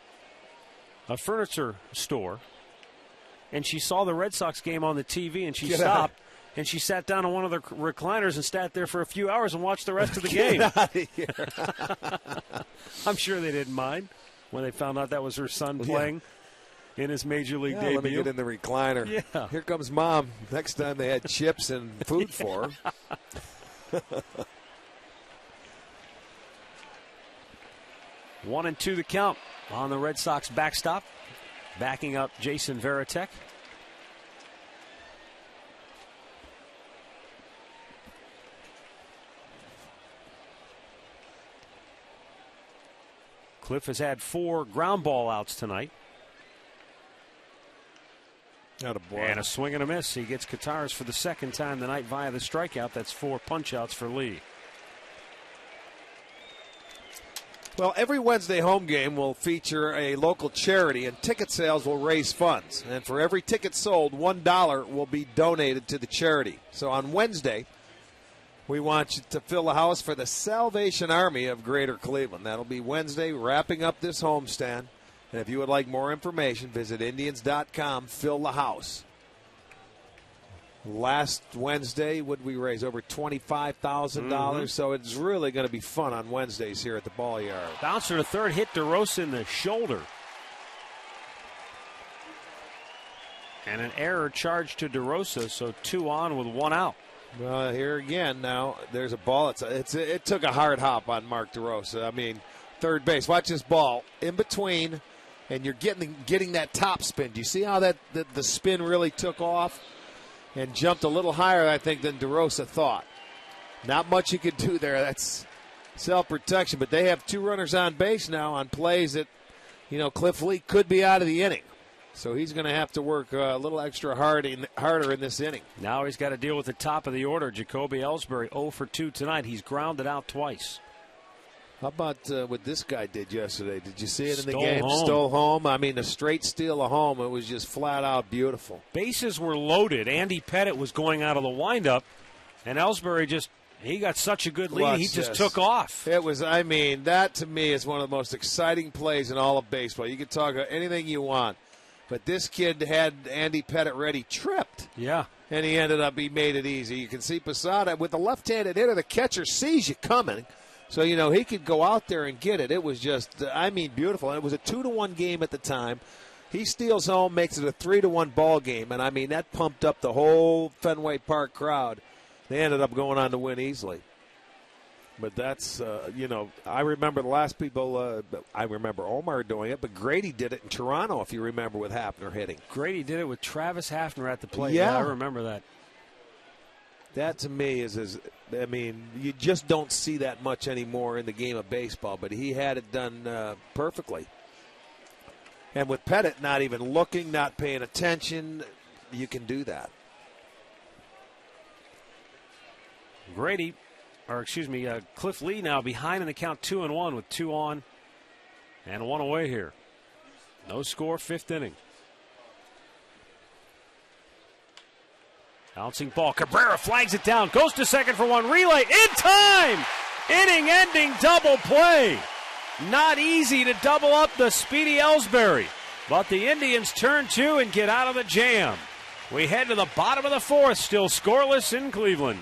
a furniture store, and she saw the Red Sox game on the TV, and she stopped. And she sat down on one of the recliners and sat there for a few hours and watched the rest of the game. Get out of here. I'm sure they didn't mind when they found out that was her son playing in his Major League debut. Let me get in the recliner. Yeah. Here comes Mom. Next time they had chips and food for her. 1-2 the count on the Red Sox backstop. Backing up Jason Varitek. Cliff has had 4 ground ball outs tonight. And a swing and a miss. He gets Kataris for the second time tonight via the strikeout. That's 4 punch-outs for Lee. Well, every Wednesday home game will feature a local charity, and ticket sales will raise funds. And for every ticket sold, $1 will be donated to the charity. So on Wednesday, we want you to fill the house for the Salvation Army of Greater Cleveland. That'll be Wednesday, wrapping up this homestand. And if you would like more information, visit Indians.com, fill the house. Last Wednesday, what did we raise? Over $25,000. So it's really going to be fun on Wednesdays here at the Ball Yard. Bouncer to third, hit DeRosa in the shoulder. And an error charged to DeRosa, so 2 on with 1 out. Well, here again now, there's a ball. It took a hard hop on Mark DeRosa. I mean, third base. Watch this ball in between, and you're getting that top spin. Do you see how the spin really took off and jumped a little higher, I think, than DeRosa thought? Not much you could do there. That's self-protection. But they have 2 runners on base now on plays that, Cliff Lee could be out of the inning. So he's going to have to work a little extra harder in this inning. Now he's got to deal with the top of the order. Jacoby Ellsbury 0 for 2 tonight. He's grounded out twice. How about what this guy did yesterday? Did you see it in the Stole game? home. Stole home. I mean, a straight steal of home. It was just flat out beautiful. Bases were loaded. Andy Pettit was going out of the windup, and Ellsbury he got such a good lead, he just took off. It was, that to me is one of the most exciting plays in all of baseball. You can talk about anything you want. But this kid had Andy Pettit ready, tripped. Yeah. And he made it easy. You can see Posada with the left-handed hitter, the catcher sees you coming. So, he could go out there and get it. It was just, beautiful. And it was a 2-1 game at the time. He steals home, makes it a 3-1 ball game. And, that pumped up the whole Fenway Park crowd. They ended up going on to win easily. But that's, I remember the last people, I remember Omar doing it, but Grady did it in Toronto, if you remember, with Hafner hitting. Grady did it with Travis Hafner at the plate. Yeah, I remember that. That to me you just don't see that much anymore in the game of baseball, but he had it done perfectly. And with Pettit not even looking, not paying attention, you can do that. Cliff Lee now behind in the count 2-1 with 2 on and 1 away here. No score, 5th inning. Bouncing ball. Cabrera flags it down. Goes to second for 1. Relay in time. Inning-ending double play. Not easy to double up the speedy Ellsbury. But the Indians turn 2 and get out of the jam. We head to the bottom of the 4th. Still scoreless in Cleveland.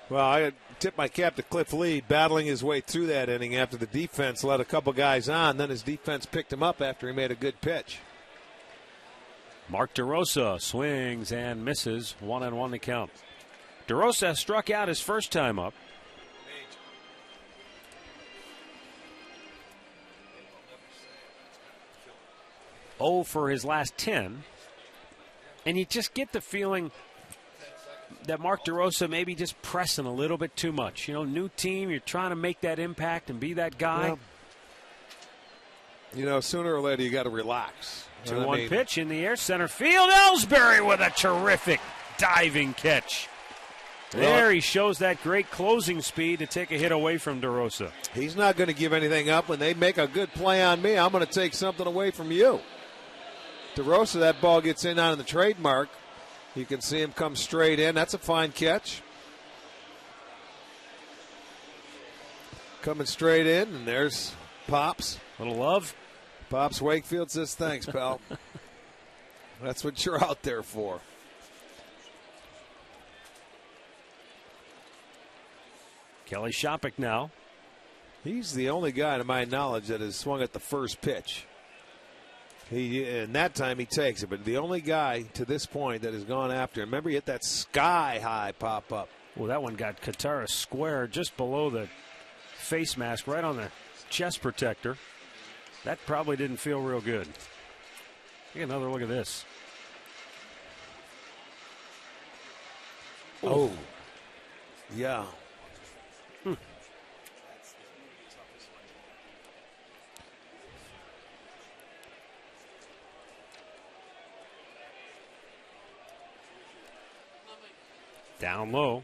Well, I tip my cap to Cliff Lee battling his way through that inning after the defense let a couple guys on. Then his defense picked him up after he made a good pitch. Mark DeRosa swings and misses. 1-1 to count. DeRosa struck out his first time up. 0 for his last 10. And you just get the feeling that Mark DeRosa may be just pressing a little bit too much. New team, you're trying to make that impact and be that guy. Well, sooner or later you got to relax. 2-1 pitch in the air, center field. Ellsbury with a terrific diving catch. There he shows that great closing speed to take a hit away from DeRosa. He's not going to give anything up. When they make a good play on me, I'm going to take something away from you. DeRosa, that ball gets in on the trademark. You can see him come straight in. That's a fine catch. Coming straight in, and there's Pops. Little love. Pops Wakefield says, thanks, pal. That's what you're out there for. Kelly Shopik now. He's the only guy, to my knowledge, that has swung at the first pitch. And that time he takes it, but the only guy to this point that has gone after him. Remember, he hit that sky-high pop-up. Well, that one got Katara square just below the face mask, right on the chest protector. That probably didn't feel real good. Take another look at this. Oh, yeah. Down low.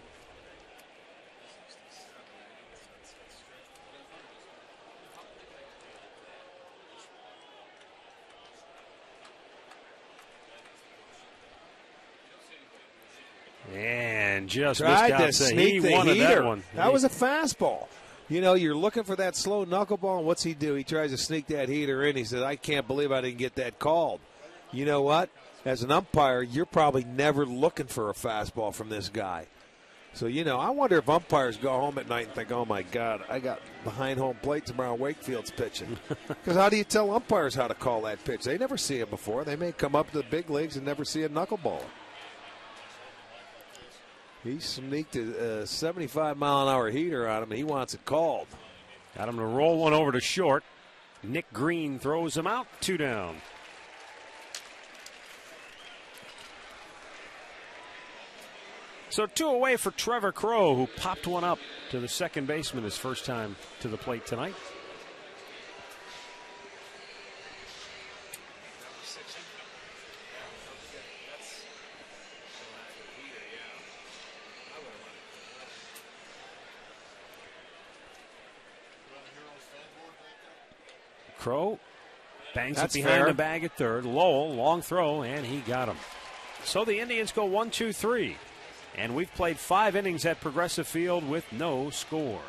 And just tried to he sneak the wanted heater. That one. That was a fastball. You know, you're looking for that slow knuckleball, and what's he do? He tries to sneak that heater in. He says, I can't believe I didn't get that called. You know what? As an umpire, you're probably never looking for a fastball from this guy. So, you know, I wonder if umpires go home at night and think, oh, my God, I got behind home plate tomorrow. Wakefield's pitching. Because how do you tell umpires how to call that pitch? They never see it before. They may come up to the big leagues and never see a knuckleballer. He sneaked a 75-mile-an-hour heater on him, and he wants it called. Got him to roll one over to short. Nick Green throws him out, 2 down. So 2 away for Trevor Crow, who popped one up to the second baseman his first time to the plate tonight. Crow bangs it behind the bag at third. Lowell, long throw, and he got him. So the Indians go 1-2-3. And we've played 5 innings at Progressive Field with no score.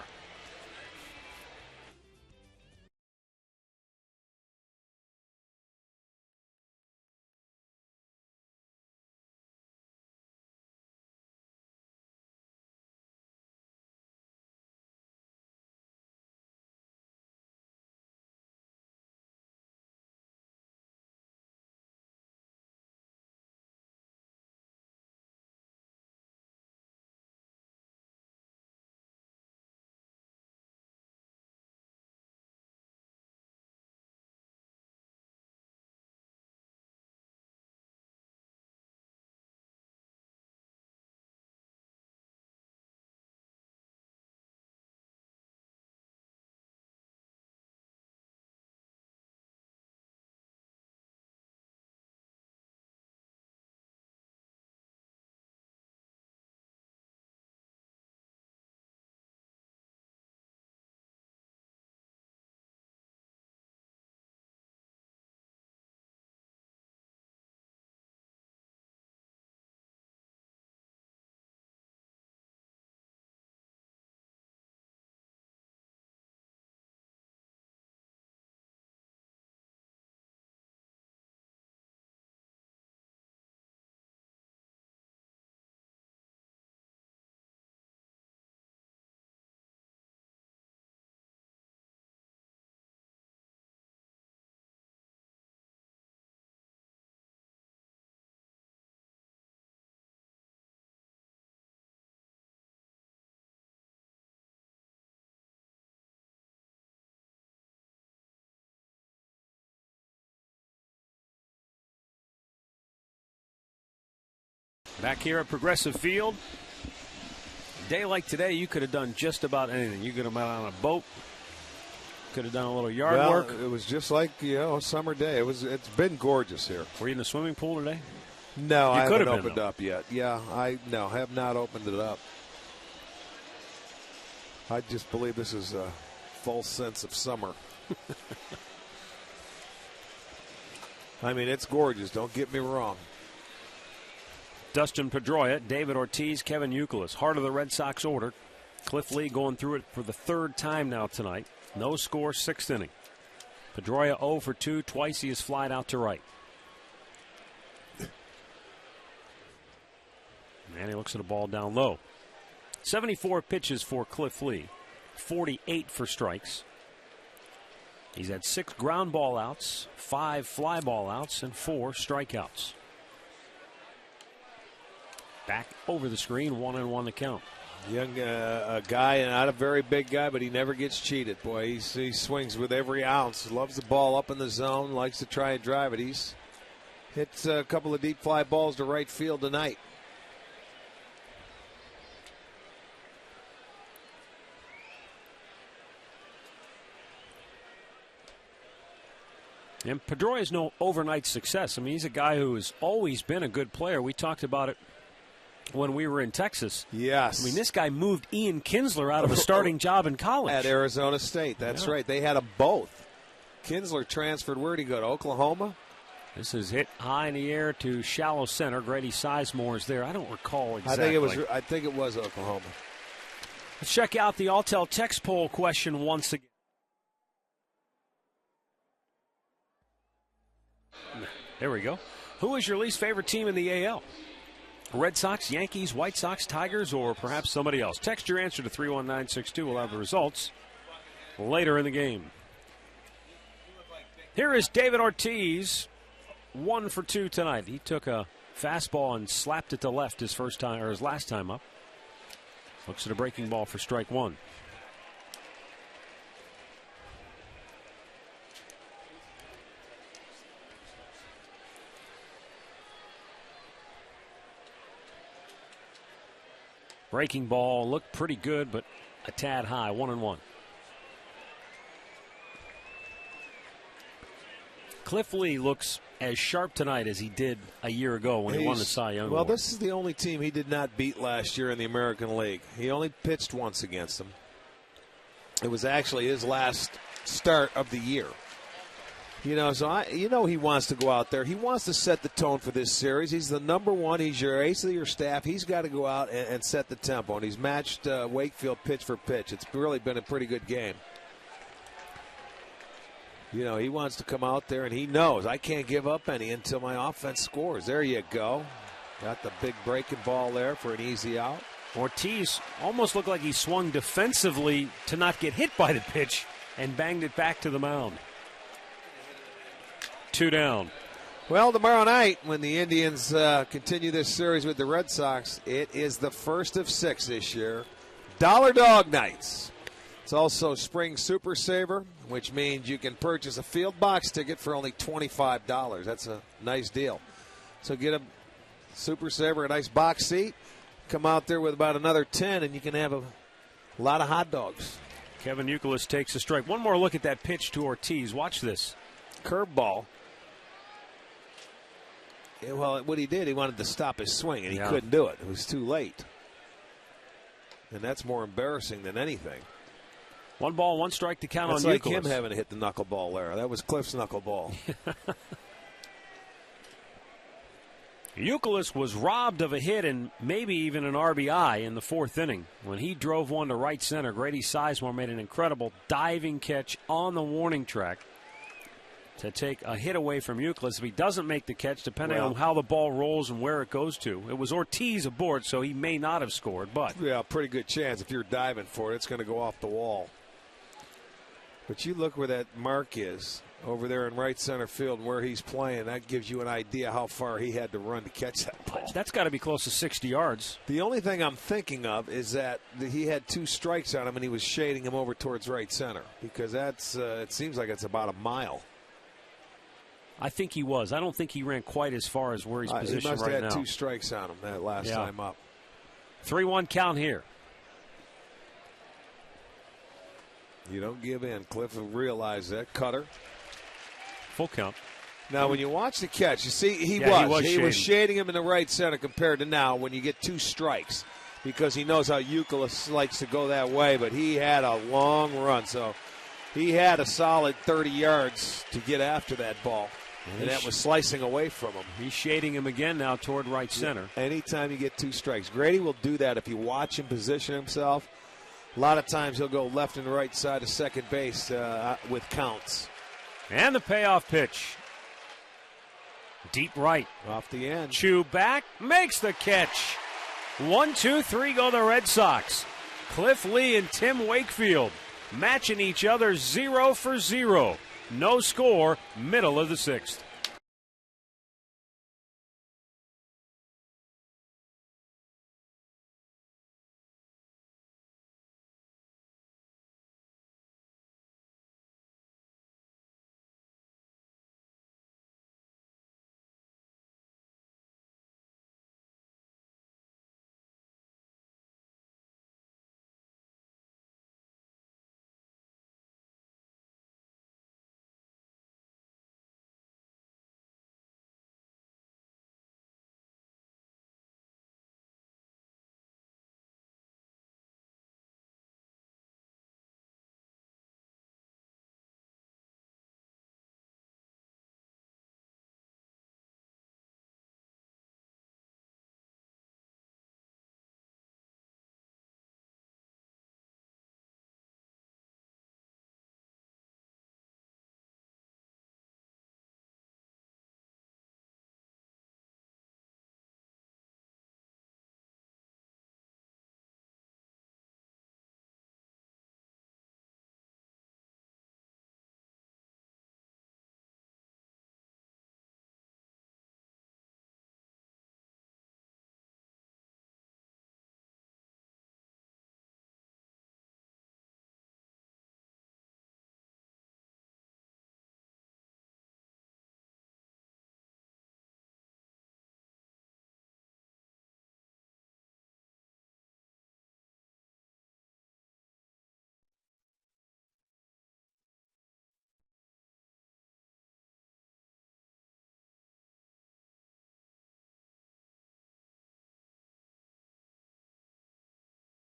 Back here at Progressive Field, a day like today, you could have done just about anything. You could have been on a boat, could have done a little yard work. It was just like, a summer day. It's been gorgeous here. Were you in the swimming pool today? No, I could haven't have opened up yet. Yeah, I have not opened it up. I just believe this is a false sense of summer. I mean, it's gorgeous. Don't get me wrong. Dustin Pedroia, David Ortiz, Kevin Youkilis. Heart of the Red Sox order. Cliff Lee going through it for the third time now tonight. No score, 6th inning. Pedroia 0 for 2. Twice he has flied out to right. And he looks at a ball down low. 74 pitches for Cliff Lee. 48 for strikes. He's had 6 ground ball outs, 5 fly ball outs, and 4 strikeouts. Back over the screen, 1-1 to count. Young guy, not a very big guy, but he never gets cheated. Boy, he swings with every ounce. Loves the ball up in the zone. Likes to try and drive it. He's hit a couple of deep fly balls to right field tonight. And Pedroia is no overnight success. I mean, he's a guy who has always been a good player. We talked about it when we were in Texas. Yes. I mean, this guy moved Ian Kinsler out of a starting job in college. At Arizona State. That's right. They had them both. Kinsler transferred. Where'd he go? To Oklahoma? This is hit high in the air to shallow center. Grady Sizemore is there. I don't recall exactly. I think it was Oklahoma. Let's check out the Alltel text poll question once again. There we go. Who is your least favorite team in the AL? Red Sox, Yankees, White Sox, Tigers, or perhaps somebody else? Text your answer to 31962. We'll have the results later in the game. Here is David Ortiz, 1 for 2 tonight. He took a fastball and slapped it to left his last time up. Looks at a breaking ball for strike 1. Breaking ball looked pretty good, but a tad high. 1-1. Cliff Lee looks as sharp tonight as he did a year ago when he won the Cy Young Award. Well, this is the only team he did not beat last year in the American League. He only pitched once against them. It was actually his last start of the year. You know, so he wants to go out there. He wants to set the tone for this series. He's the number one. He's your ace of your staff. He's got to go out and set the tempo. And he's matched Wakefield pitch for pitch. It's really been a pretty good game. You know, he wants to come out there, and he knows I can't give up any until my offense scores. There you go. Got the big breaking ball there for an easy out. Ortiz almost looked like he swung defensively to not get hit by the pitch and banged it back to the mound. 2 down. Well, tomorrow night, when the Indians continue this series with the Red Sox, it is the first of 6 this year. Dollar Dog Nights. It's also Spring Super Saver, which means you can purchase a field box ticket for only $25. That's a nice deal. So get a Super Saver, a nice box seat. Come out there with about another 10, and you can have a lot of hot dogs. Kevin Youkilis takes a strike. One more look at that pitch to Ortiz. Watch this. Curveball. Well, what he did, he wanted to stop his swing, and he couldn't do it. It was too late. And that's more embarrassing than anything. 1 ball, 1 strike to count on Youkilis. It's like him having to hit the knuckleball there. That was Cliff's knuckleball. Youkilis was robbed of a hit and maybe even an RBI in the 4th inning. When he drove one to right center, Grady Sizemore made an incredible diving catch on the warning track to take a hit away from Youkilis. If he doesn't make the catch, depending on how the ball rolls and where it goes to. It was Ortiz aboard, so he may not have scored, but yeah, pretty good chance. If you're diving for it, it's going to go off the wall. But you look where that mark is over there in right center field and where he's playing. That gives you an idea how far he had to run to catch that ball. That's got to be close to 60 yards. The only thing I'm thinking of is that he had 2 strikes on him and he was shading him over towards right center, because that's it seems like it's about a mile. I think he was. I don't think he ran quite as far as where he's positioned right now. He must have had 2 strikes on him that last time up. 3-1 count here. You don't give in. Cliff will realize that. Cutter. Full count. Now, when you watch the catch, you see he was shading him in the right center compared to now when you get 2 strikes, because he knows how Youkilis likes to go that way, but he had a long run, so he had a solid 30 yards to get after that ball, and that was slicing away from him. He's shading him again now toward right center. Anytime you get 2 strikes. Grady will do that if you watch him position himself. A lot of times he'll go left and right side of second base with counts. And the payoff pitch. Deep right. Off the end. Chew back, makes the catch. 1, 2, 3 go the Red Sox. Cliff Lee and Tim Wakefield matching each other 0 for 0. No score, middle of the 6th.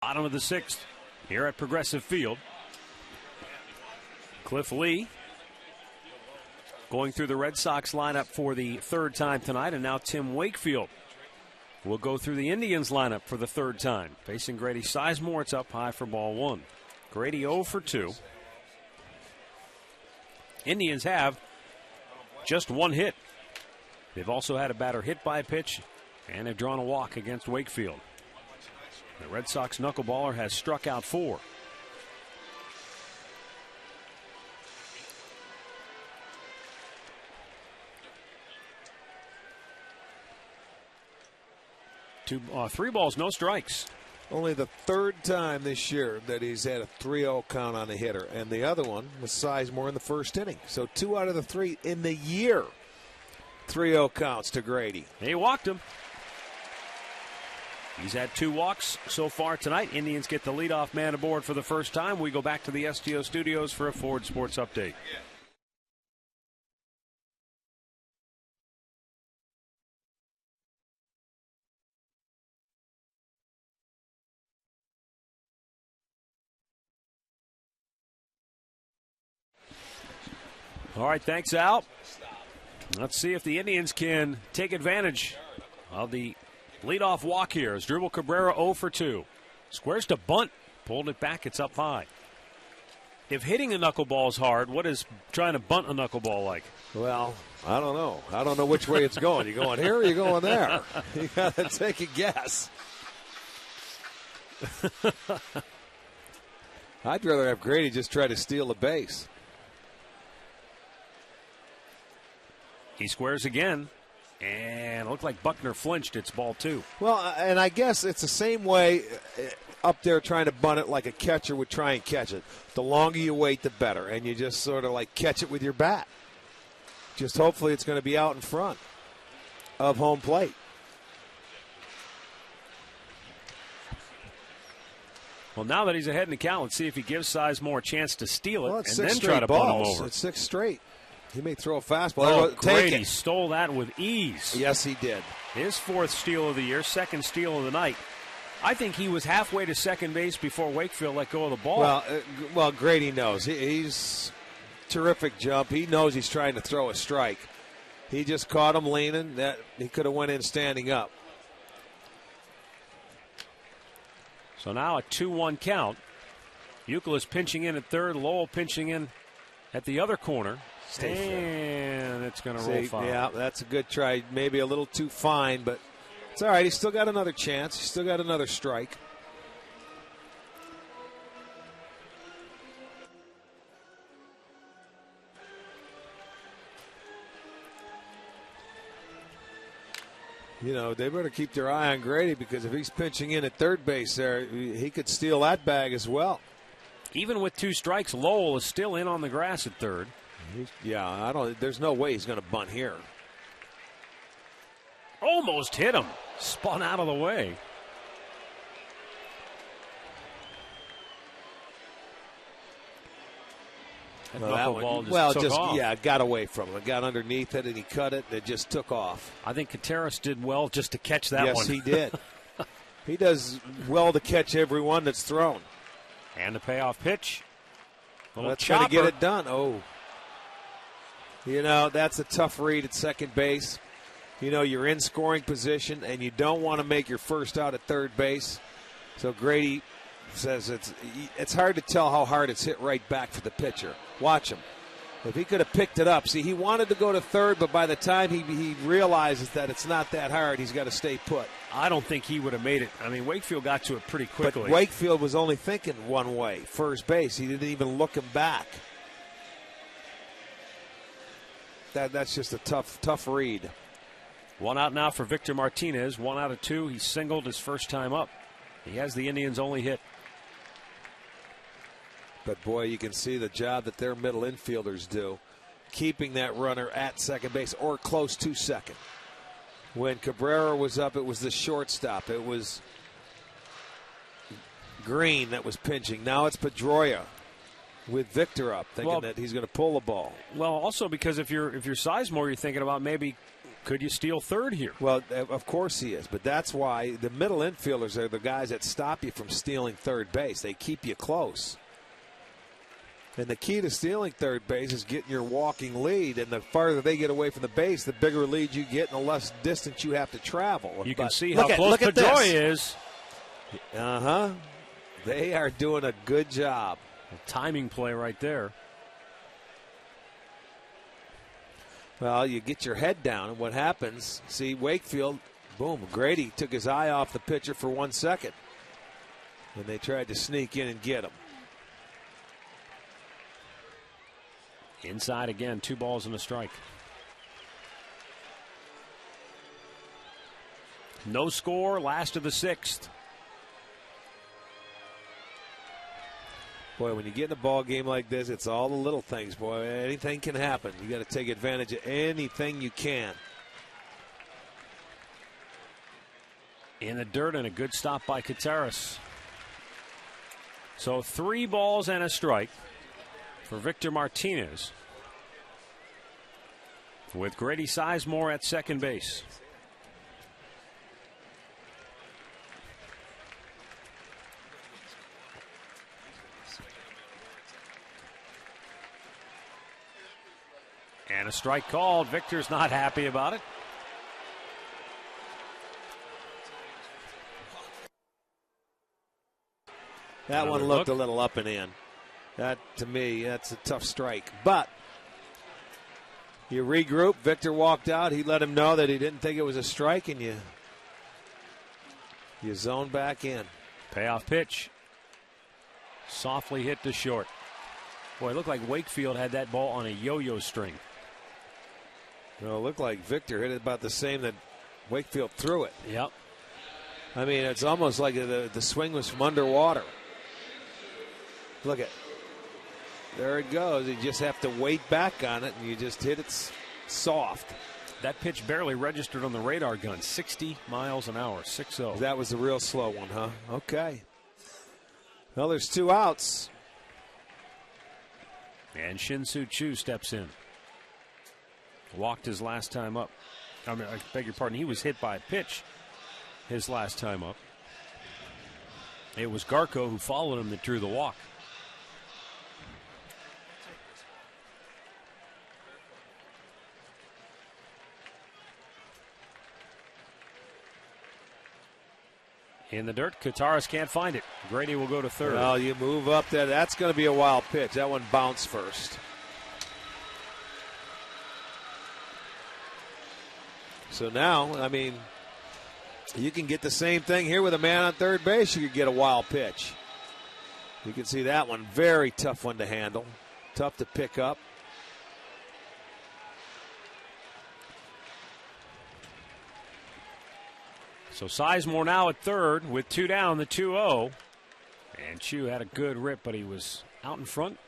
Bottom of the 6th here at Progressive Field. Cliff Lee going through the Red Sox lineup for the 3rd time tonight, and now Tim Wakefield will go through the Indians lineup for the 3rd time. Facing Grady Sizemore, it's up high for ball 1. Grady 0 for 2. Indians have just 1 hit. They've also had a batter hit by a pitch, and they've drawn a walk against Wakefield. The Red Sox knuckleballer has struck out 4. Three balls, no strikes. Only the 3rd time this year that he's had a 3-0 count on a hitter, and the other one was Sizemore in the 1st inning. So 2 out of the 3 in the year. 3-0 counts to Grady. He walked him. He's had 2 walks so far tonight. Indians get the leadoff man aboard for the first time. We go back to the STO studios for a Ford Sports Update. All right, thanks, Al. Let's see if the Indians can take advantage of the leadoff walk here as Dribble Cabrera 0 for 2. Squares to bunt. Pulled it back. It's up high. If hitting a knuckleball is hard, what is trying to bunt a knuckleball like? Well, I don't know. I don't know which way it's going. You going here or you going there? You got to take a guess. I'd rather have Grady just try to steal the base. He squares again. And it looked like Buckner flinched. It's ball 2. Well, and I guess it's the same way up there trying to bunt it like a catcher would try and catch it. The longer you wait, the better. And you just sort of like catch it with your bat. Just hopefully it's going to be out in front of home plate. Well, now that he's ahead in the count, let's see if he gives Sizemore a chance to steal it and then and try to bunt him over. It's 6 straight. He may throw a fastball. Oh, Take Grady it. stole that with ease. Yes, he did. His 4th steal of the year, 2nd steal of the night. I think he was halfway to second base before Wakefield let go of the ball. Well, Grady knows. He's terrific jump. He knows he's trying to throw a strike. He just caught him leaning. That he could have went in standing up. So now a 2-1 count. Euclid pinching in at third. Lowell pinching in at the other corner. And it's going to roll foul. Yeah, that's a good try. Maybe a little too fine, but it's all right. He's still got another chance. He's still got another strike. You know, they better keep their eye on Grady because if he's pinching in at third base there, he could steal that bag as well. Even with 2 strikes, Lowell is still in on the grass at third. Yeah, there's no way he's going to bunt here. Almost hit him. Spun out of the way. That ball just took off. Got away from him. It got underneath it, and he cut it, and it just took off. I think Contreras did well just to catch that one. Yes, he did. He does well to catch every one that's thrown. And the payoff pitch. That's going to get it done. Oh. You know, that's a tough read at second base. You know, you're in scoring position, and you don't want to make your first out at third base. So Grady says it's hard to tell how hard it's hit right back for the pitcher. Watch him. If he could have picked it up. See, he wanted to go to third, but by the time he realizes that it's not that hard, he's got to stay put. I don't think he would have made it. I mean, Wakefield got to it pretty quickly. But Wakefield was only thinking one way, first base. He didn't even look him back. That's just a tough read. 1 out now for Victor Martinez. 1 out of 2. He singled his first time up. He has the Indians' only hit. But, boy, you can see the job that their middle infielders do, keeping that runner at second base or close to second. When Cabrera was up, it was the shortstop. It was Green that was pinching. Now it's Pedroia with Victor up, thinking that he's going to pull the ball. Well, also because if you're Sizemore, you're thinking about maybe could you steal third here? Well, of course he is, but that's why the middle infielders are the guys that stop you from stealing third base. They keep you close. And the key to stealing third base is getting your walking lead, and the farther they get away from the base, the bigger lead you get and the less distance you have to travel. You can see how close Pedroia is. They are doing a good job. A timing play right there. Well, you get your head down, and what happens, see, Wakefield, boom, Grady took his eye off the pitcher for 1 second. And they tried to sneak in and get him. Inside again, 2 balls and a strike. No score, last of the 6th. Boy, when you get in a ball game like this, it's all the little things, boy. Anything can happen. You got to take advantage of anything you can. In the dirt, and a good stop by Contreras. So 3 balls and a strike for Victor Martinez, with Grady Sizemore at second base. And a strike called. Victor's not happy about it. That one looked a little up and in. That, to me, that's a tough strike. But you regroup. Victor walked out. He let him know that he didn't think it was a strike, and you zone back in. Payoff pitch. Softly hit to short. Boy, it looked like Wakefield had that ball on a yo-yo string. Well, it looked like Victor hit it about the same that Wakefield threw it. Yep. I mean, it's almost like the swing was from underwater. Look at, there it goes. You just have to wait back on it, and you just hit it soft. That pitch barely registered on the radar gun. 60 miles an hour, 6-0. That was the real slow one, huh? Okay. Well, there's 2 outs. And Shin-Soo Choo steps in. walked his last time up. I beg your pardon, he was hit by a pitch his last time up. It was Garco who followed him that drew the walk. In the dirt, Kataris can't find it. Grady will go to third. Well, you move up there. That's going to be a wild pitch. That one bounced first. So now, I mean, you can get the same thing here with a man on third base. You could get a wild pitch. You can see that one. Very tough one to handle. Tough to pick up. So Sizemore now at third with 2 down, the 2-0. And Chu had a good rip, but he was out in front.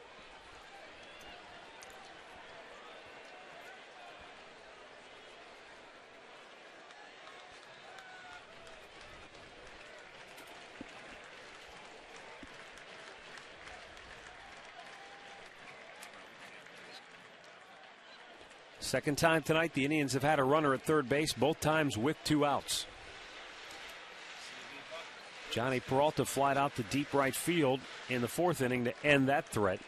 Second time tonight, the Indians have had a runner at third base, both times with 2 outs. Johnny Peralta flied out to deep right field in the 4th inning to end that threat.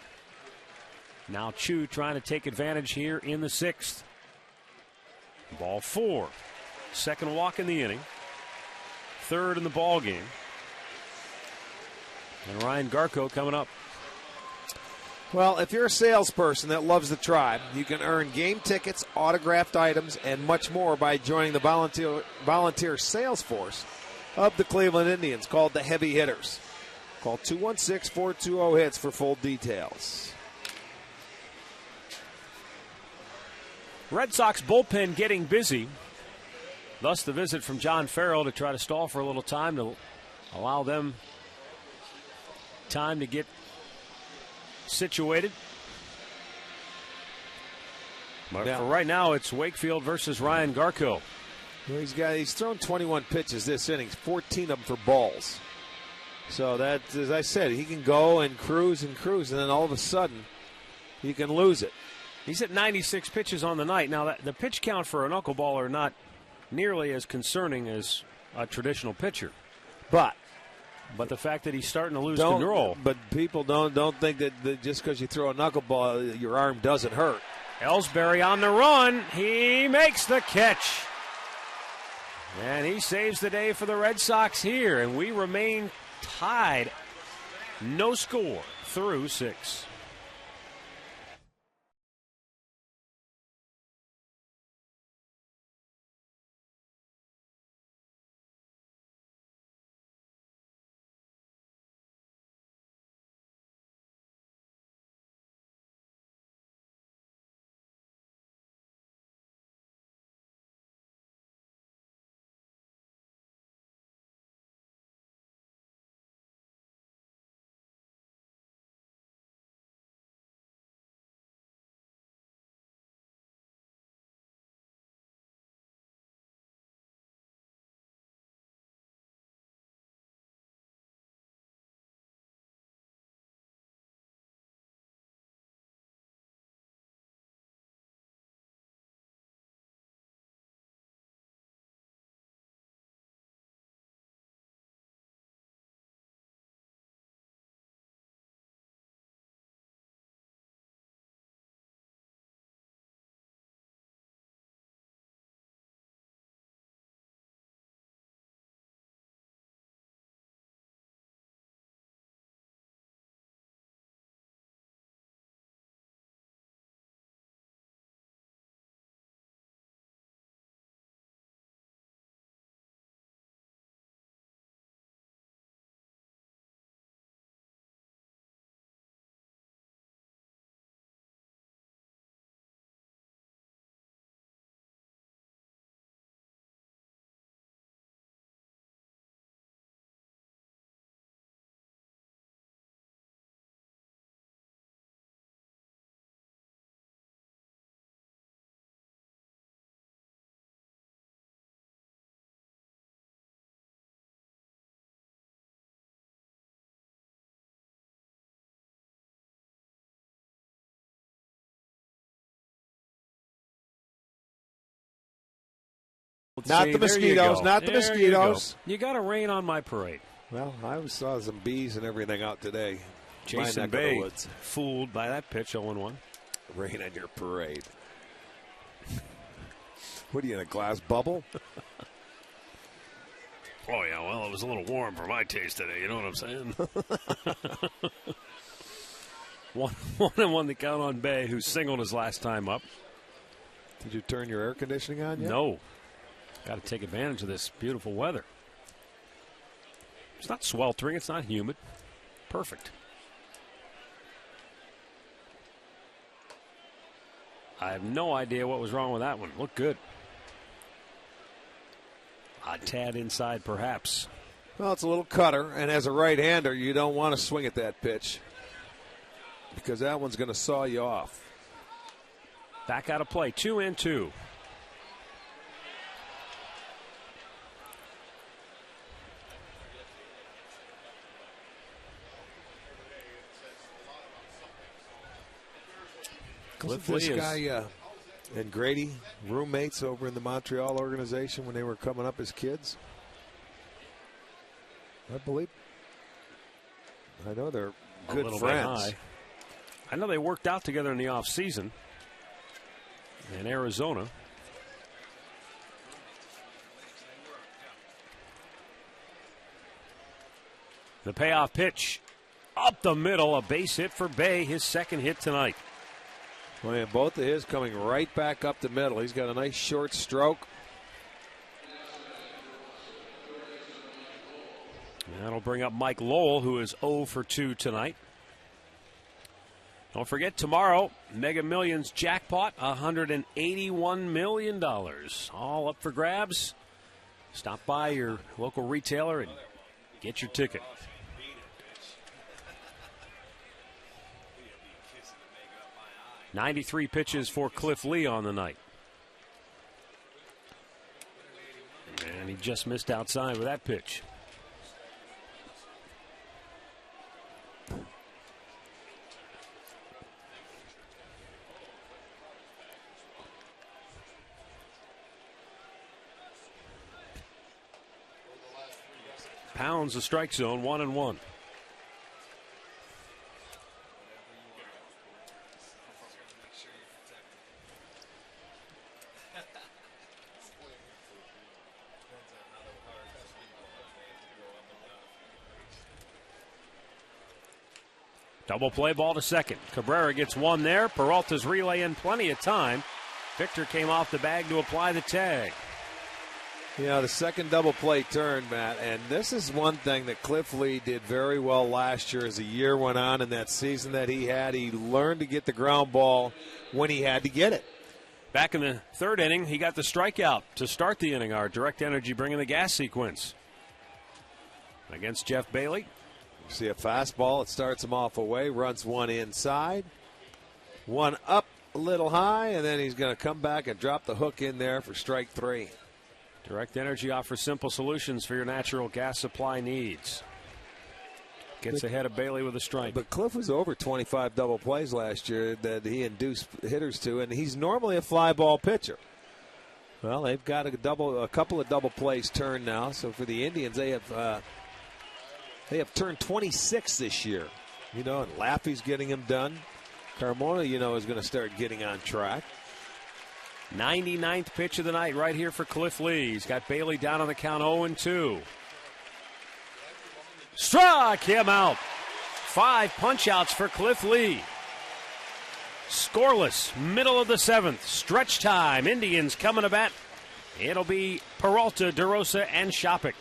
Now Chu trying to take advantage here in the 6th. Ball 4. Second walk in the inning. Third in the ball game. And Ryan Garco coming up. Well, if you're a salesperson that loves the Tribe, you can earn game tickets, autographed items, and much more by joining the volunteer sales force of the Cleveland Indians, called the Heavy Hitters. Call 216-420-HITS for full details. Red Sox bullpen getting busy. Thus the visit from John Farrell to try to stall for a little time to allow them time to get situated. But for right now, it's Wakefield versus Ryan Garco. Well, he's thrown 21 pitches this inning, 14 of them for balls. So that, as I said, he can go and cruise, and then all of a sudden, he can lose it. He's at 96 pitches on the night. Now, the pitch count for a knuckleballer not nearly as concerning as a traditional pitcher. But the fact that he's starting to lose control. But people don't think that just because you throw a knuckleball, your arm doesn't hurt. Ellsbury on the run. He makes the catch. And he saves the day for the Red Sox here. And we remain tied. No score through 6. Not the mosquitoes. Not the mosquitoes. You got to rain on my parade. Well, I saw some bees and everything out today. Jason Bay fooled by that pitch, 0-1. Rain on your parade. What are you, in a glass bubble? Oh, yeah, well, it was a little warm for my taste today. You know what I'm saying? 1-1 the count on Bay, who singled his last time up. Did you turn your air conditioning on yet? No. Got to take advantage of this beautiful weather. It's not sweltering. It's not humid. Perfect. I have no idea what was wrong with that one. Looked good. A tad inside, perhaps. Well, it's a little cutter, and as a right-hander, you don't want to swing at that pitch because that one's going to saw you off. Back out of play, 2-2. Wasn't this guy and Grady roommates over in the Montreal organization when they were coming up as kids? I believe. I know they're good friends. I know they worked out together in the offseason in Arizona. The payoff pitch up the middle, a base hit for Bay, his second hit tonight. Well, and both of his coming right back up the middle. He's got a nice short stroke. And that'll bring up Mike Lowell, who is 0 for 2 tonight. Don't forget, tomorrow, Mega Millions jackpot, $181 million. All up for grabs. Stop by your local retailer and get your ticket. .93 pitches for Cliff Lee on the night. And he just missed outside with that pitch. Pounds the strike zone, 1-1. Double play ball to second. Cabrera gets one there. Peralta's relay in plenty of time. Victor came off the bag to apply the tag. Yeah, the second double play turn, Matt, and this is one thing that Cliff Lee did very well last year as the year went on in that season that he had. He learned to get the ground ball when he had to get it. Back in the third inning, he got the strikeout to start the inning. Our Direct Energy bringing the gas sequence against Jeff Bailey. You see a fastball, it starts him off away, runs one inside, one up a little high, and then he's going to come back and drop the hook in there for strike three. Direct Energy offers simple solutions for your natural gas supply needs. Gets ahead of Bailey with a strike. But Cliff was over 25 double plays last year that he induced hitters to, and he's normally a fly ball pitcher. Well, they've got a couple of double plays turned now. So for the Indians, they have turned 26 this year. You know, and Laffey's getting them done. Carmona, you know, is going to start getting on track. 99th pitch of the night right here for Cliff Lee. He's got Bailey down on the count 0-2. Struck him out. 5 punch-outs for Cliff Lee. Scoreless, middle of the 7th. Stretch time. Indians coming to bat. It'll be Peralta, DeRosa, and Shopik.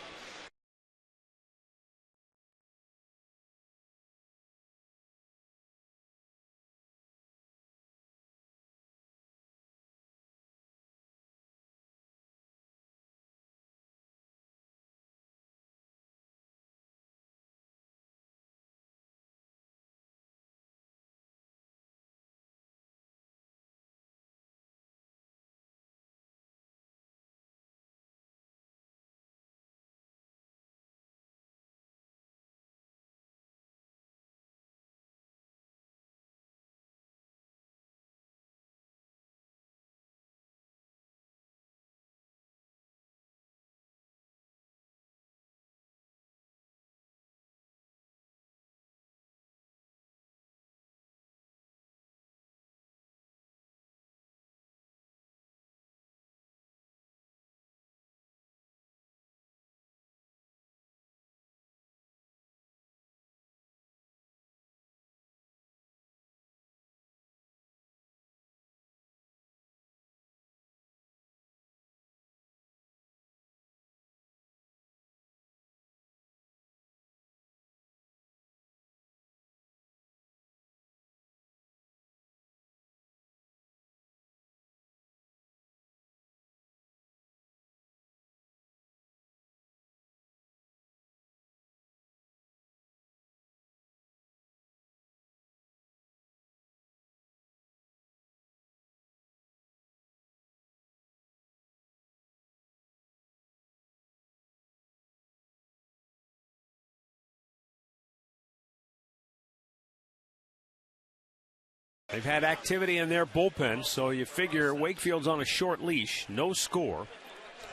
They've had activity in their bullpen, so you figure Wakefield's on a short leash. No score.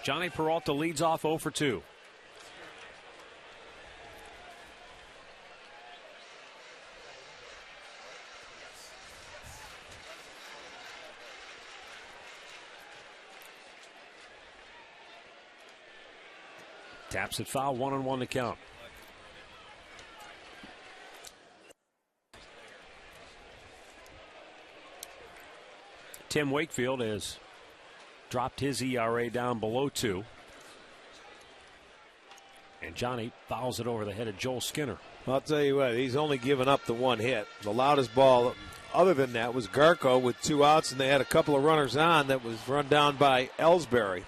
Johnny Peralta leads off 0 for 2. Taps it foul, 1-1 to count. Tim Wakefield has dropped his ERA down below 2. And Johnny fouls it over the head of Joel Skinner. I'll tell you what, he's only given up the one hit. The loudest ball, other than that, was Garco with 2 outs, and they had a couple of runners on that was run down by Ellsbury.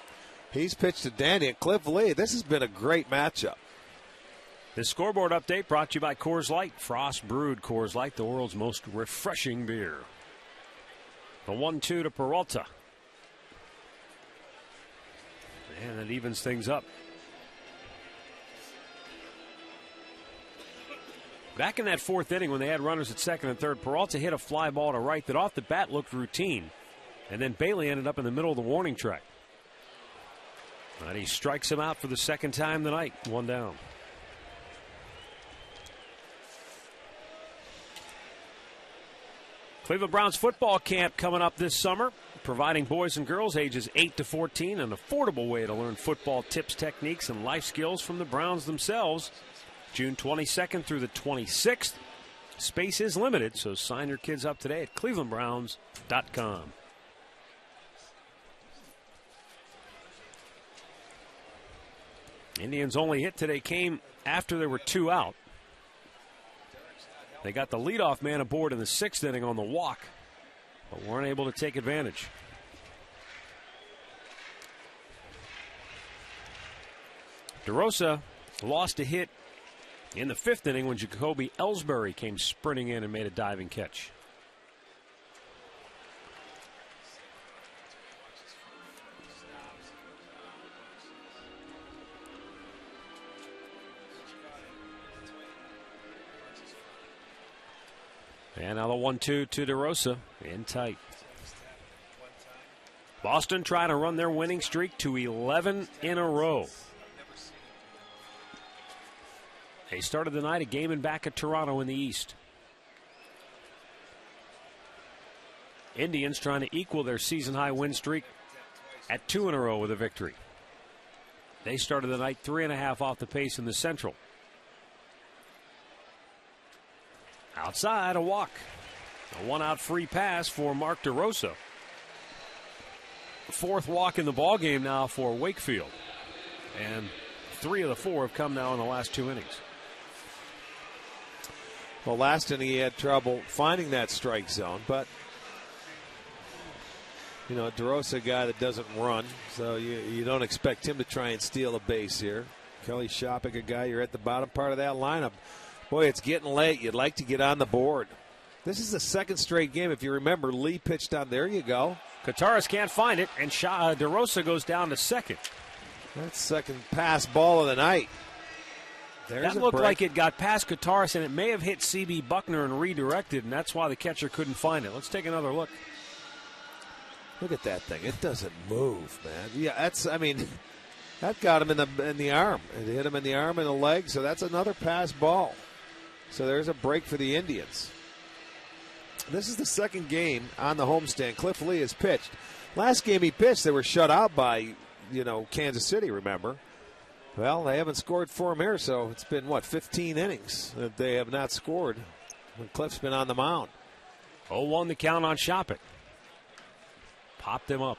He's pitched to Danny and Cliff Lee. This has been a great matchup. This scoreboard update brought to you by Coors Light. Frost brewed Coors Light, the world's most refreshing beer. The 1-2 to Peralta. And it evens things up. Back in that 4th inning when they had runners at 2nd and 3rd, Peralta hit a fly ball to right that off the bat looked routine. And then Bailey ended up in the middle of the warning track. And he strikes him out for the 2nd time tonight. 1 down. Cleveland Browns football camp coming up this summer, providing boys and girls ages 8 to 14 an affordable way to learn football tips, techniques, and life skills from the Browns themselves. June 22nd through the 26th. Space is limited, so sign your kids up today at clevelandbrowns.com. Indians' only hit today came after there were 2 out. They got the leadoff man aboard in the 6th inning on the walk, but weren't able to take advantage. DeRosa lost a hit in the 5th inning when Jacoby Ellsbury came sprinting in and made a diving catch. And now the 1-2 to DeRosa, in tight. Boston trying to run their winning streak to 11 in a row. They started the night a game and back at Toronto in the East. Indians trying to equal their season-high win streak at 2 in a row with a victory. They started the night 3.5 off the pace in the Central. Outside, a walk. A 1-out free pass for Mark DeRosa. 4th walk in the ballgame now for Wakefield. And 3 of the 4 have come now in the last 2 innings. Well, last inning he had trouble finding that strike zone, but you know, DeRosa, a guy that doesn't run, so you don't expect him to try and steal a base here. Kelly Shopping, a guy, you're at the bottom part of that lineup. Boy, it's getting late. You'd like to get on the board. This is the 2nd straight game. If you remember, Lee pitched on. There you go. Kataris can't find it, and DeRosa goes down to 2nd. That's 2nd pass ball of the night. That looked like it got past Kataris, and it may have hit C.B. Buckner and redirected, and that's why the catcher couldn't find it. Let's take another look. Look at that thing. It doesn't move, man. Yeah, that got him in the arm. It hit him in the arm and the leg, so that's another pass ball. So there's a break for the Indians. This is the 2nd game on the homestand. Cliff Lee has pitched. Last game he pitched, they were shut out by, Kansas City, remember? Well, they haven't scored for him here, so it's been, 15 innings that they have not scored when Cliff's been on the mound. 0-1 the count on Shopping. Popped him up.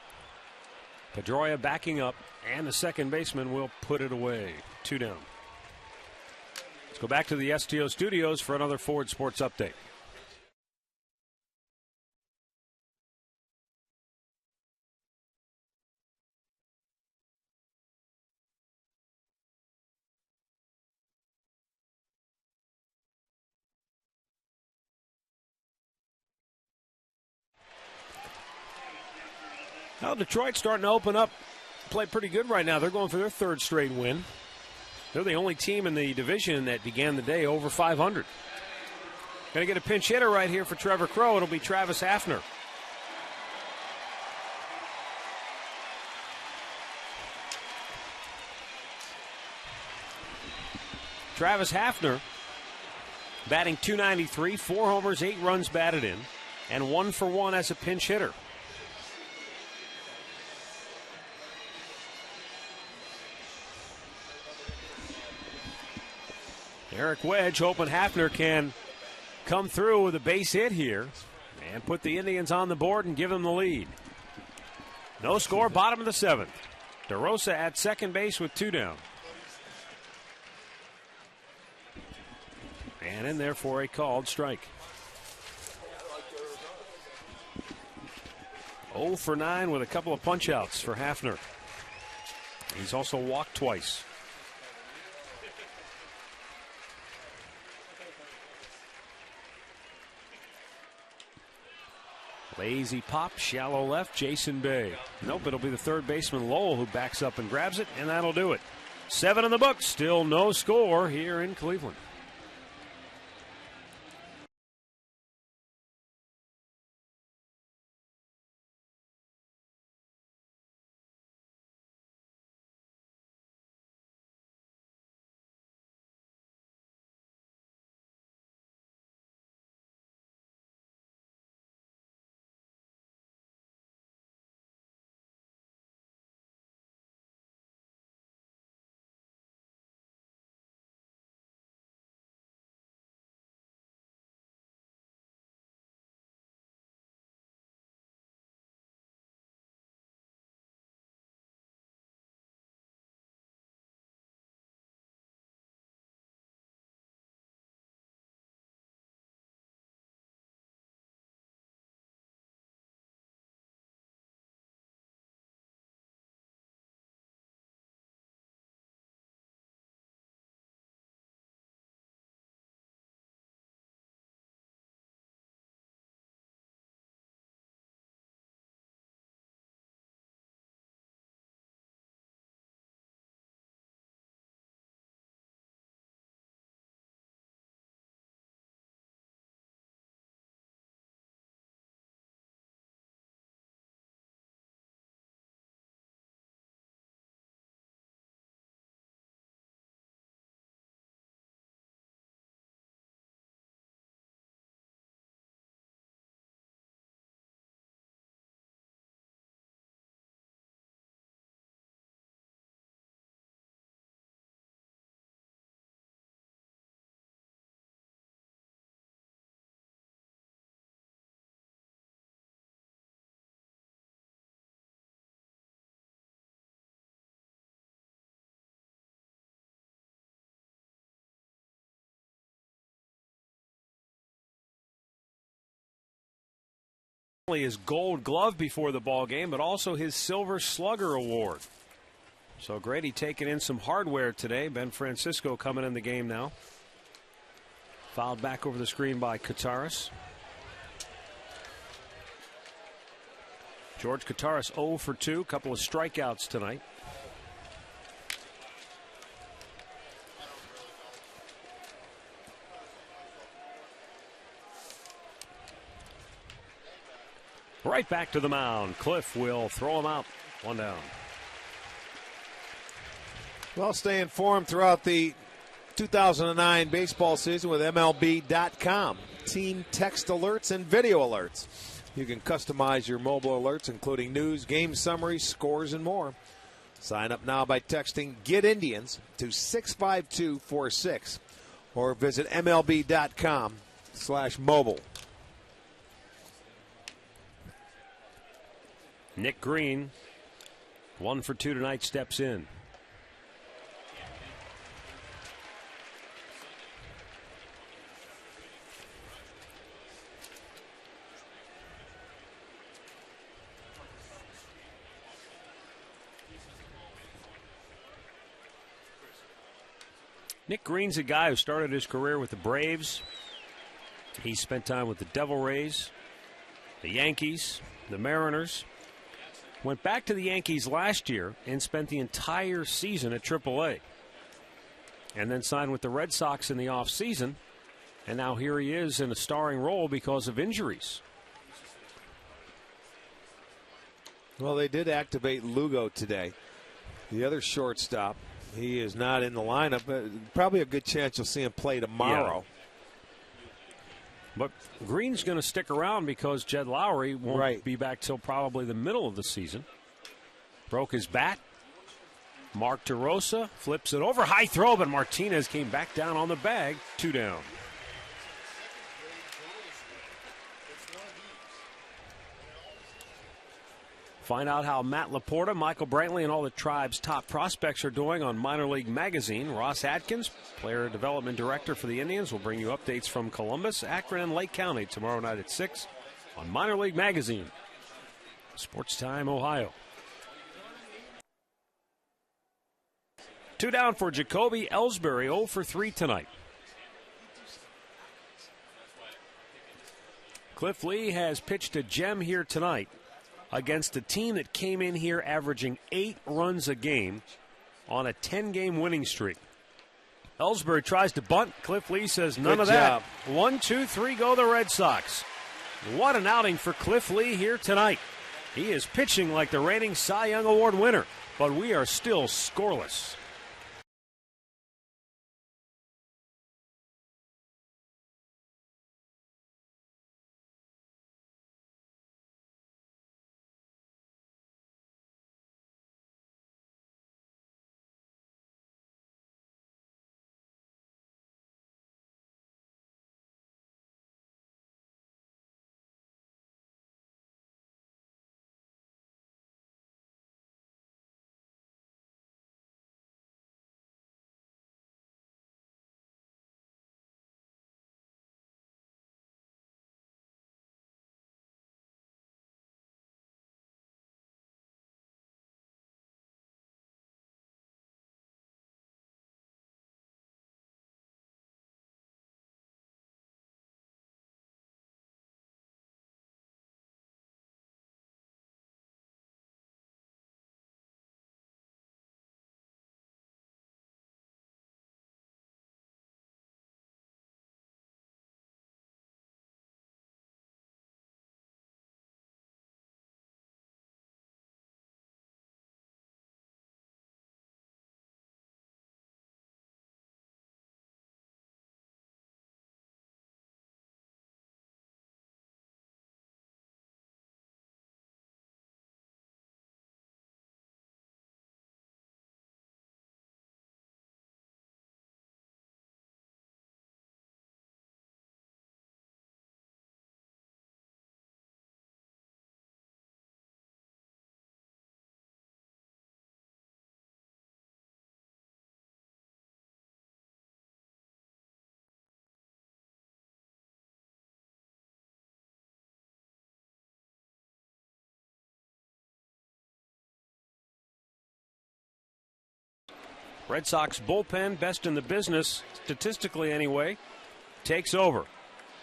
Pedroia backing up, and the second baseman will put it away. 2 down. Let's go back to the STO studios for another Ford Sports Update. Now Detroit's starting to open up, play pretty good right now. They're going for their 3rd straight win. They're the only team in the division that began the day over 500. Going to get a pinch hitter right here for Trevor Crow. It'll be Travis Hafner. Travis Hafner batting .293, 4 homers, 8 runs batted in, and 1 for 1 as a pinch hitter. Eric Wedge hoping Hafner can come through with a base hit here and put the Indians on the board and give them the lead. No score, bottom of the 7th. DeRosa at second base with 2 down. And in there for a called strike. 0 for 9 with a couple of punch-outs for Hafner. He's also walked twice. Lazy pop, shallow left, Jason Bay. Nope, it'll be the third baseman Lowell who backs up and grabs it, and that'll do it. 7 in the books, still no score here in Cleveland. His Gold Glove before the ball game, but also his Silver Slugger Award. So Grady taking in some hardware today. Ben Francisco coming in the game now. Fouled back over the screen by Kataris. George Kataris 0 for 2, couple of strikeouts tonight. Right back to the mound. Cliff will throw him out. 1 down. Well, stay informed throughout the 2009 baseball season with MLB.com. Team text alerts and video alerts. You can customize your mobile alerts, including news, game summaries, scores, and more. Sign up now by texting Get Indians to 65246 or visit MLB.com/mobile. Nick Green, 1 for 2 tonight, steps in. Nick Green's a guy who started his career with the Braves. He spent time with the Devil Rays, the Yankees, the Mariners. Went back to the Yankees last year and spent the entire season at AAA. And then signed with the Red Sox in the offseason And now here he is in a starring role because of injuries. Well, they did activate Lugo today, the other shortstop. He is not in the lineup, but probably a good chance you'll see him play tomorrow. Yeah. But Green's going to stick around because Jed Lowry won't be back till probably the middle of the season. Broke his bat. Mark DeRosa flips it over. High throw, but Martinez came back down on the bag. 2 down. Find out how Matt Laporta, Michael Brantley, and all the Tribe's top prospects are doing on Minor League Magazine. Ross Atkins, player development director for the Indians, will bring you updates from Columbus, Akron, and Lake County tomorrow night at 6 on Minor League Magazine. Sports Time, Ohio. 2 down for Jacoby Ellsbury, 0 for 3 tonight. Cliff Lee has pitched a gem here tonight against a team that came in here averaging 8 runs a game on a 10-game winning streak. Ellsbury tries to bunt. Cliff Lee says none of that. 1, 2, 3 go the Red Sox. What an outing for Cliff Lee here tonight. He is pitching like the reigning Cy Young Award winner, but we are still scoreless. Red Sox bullpen, best in the business, statistically anyway, takes over.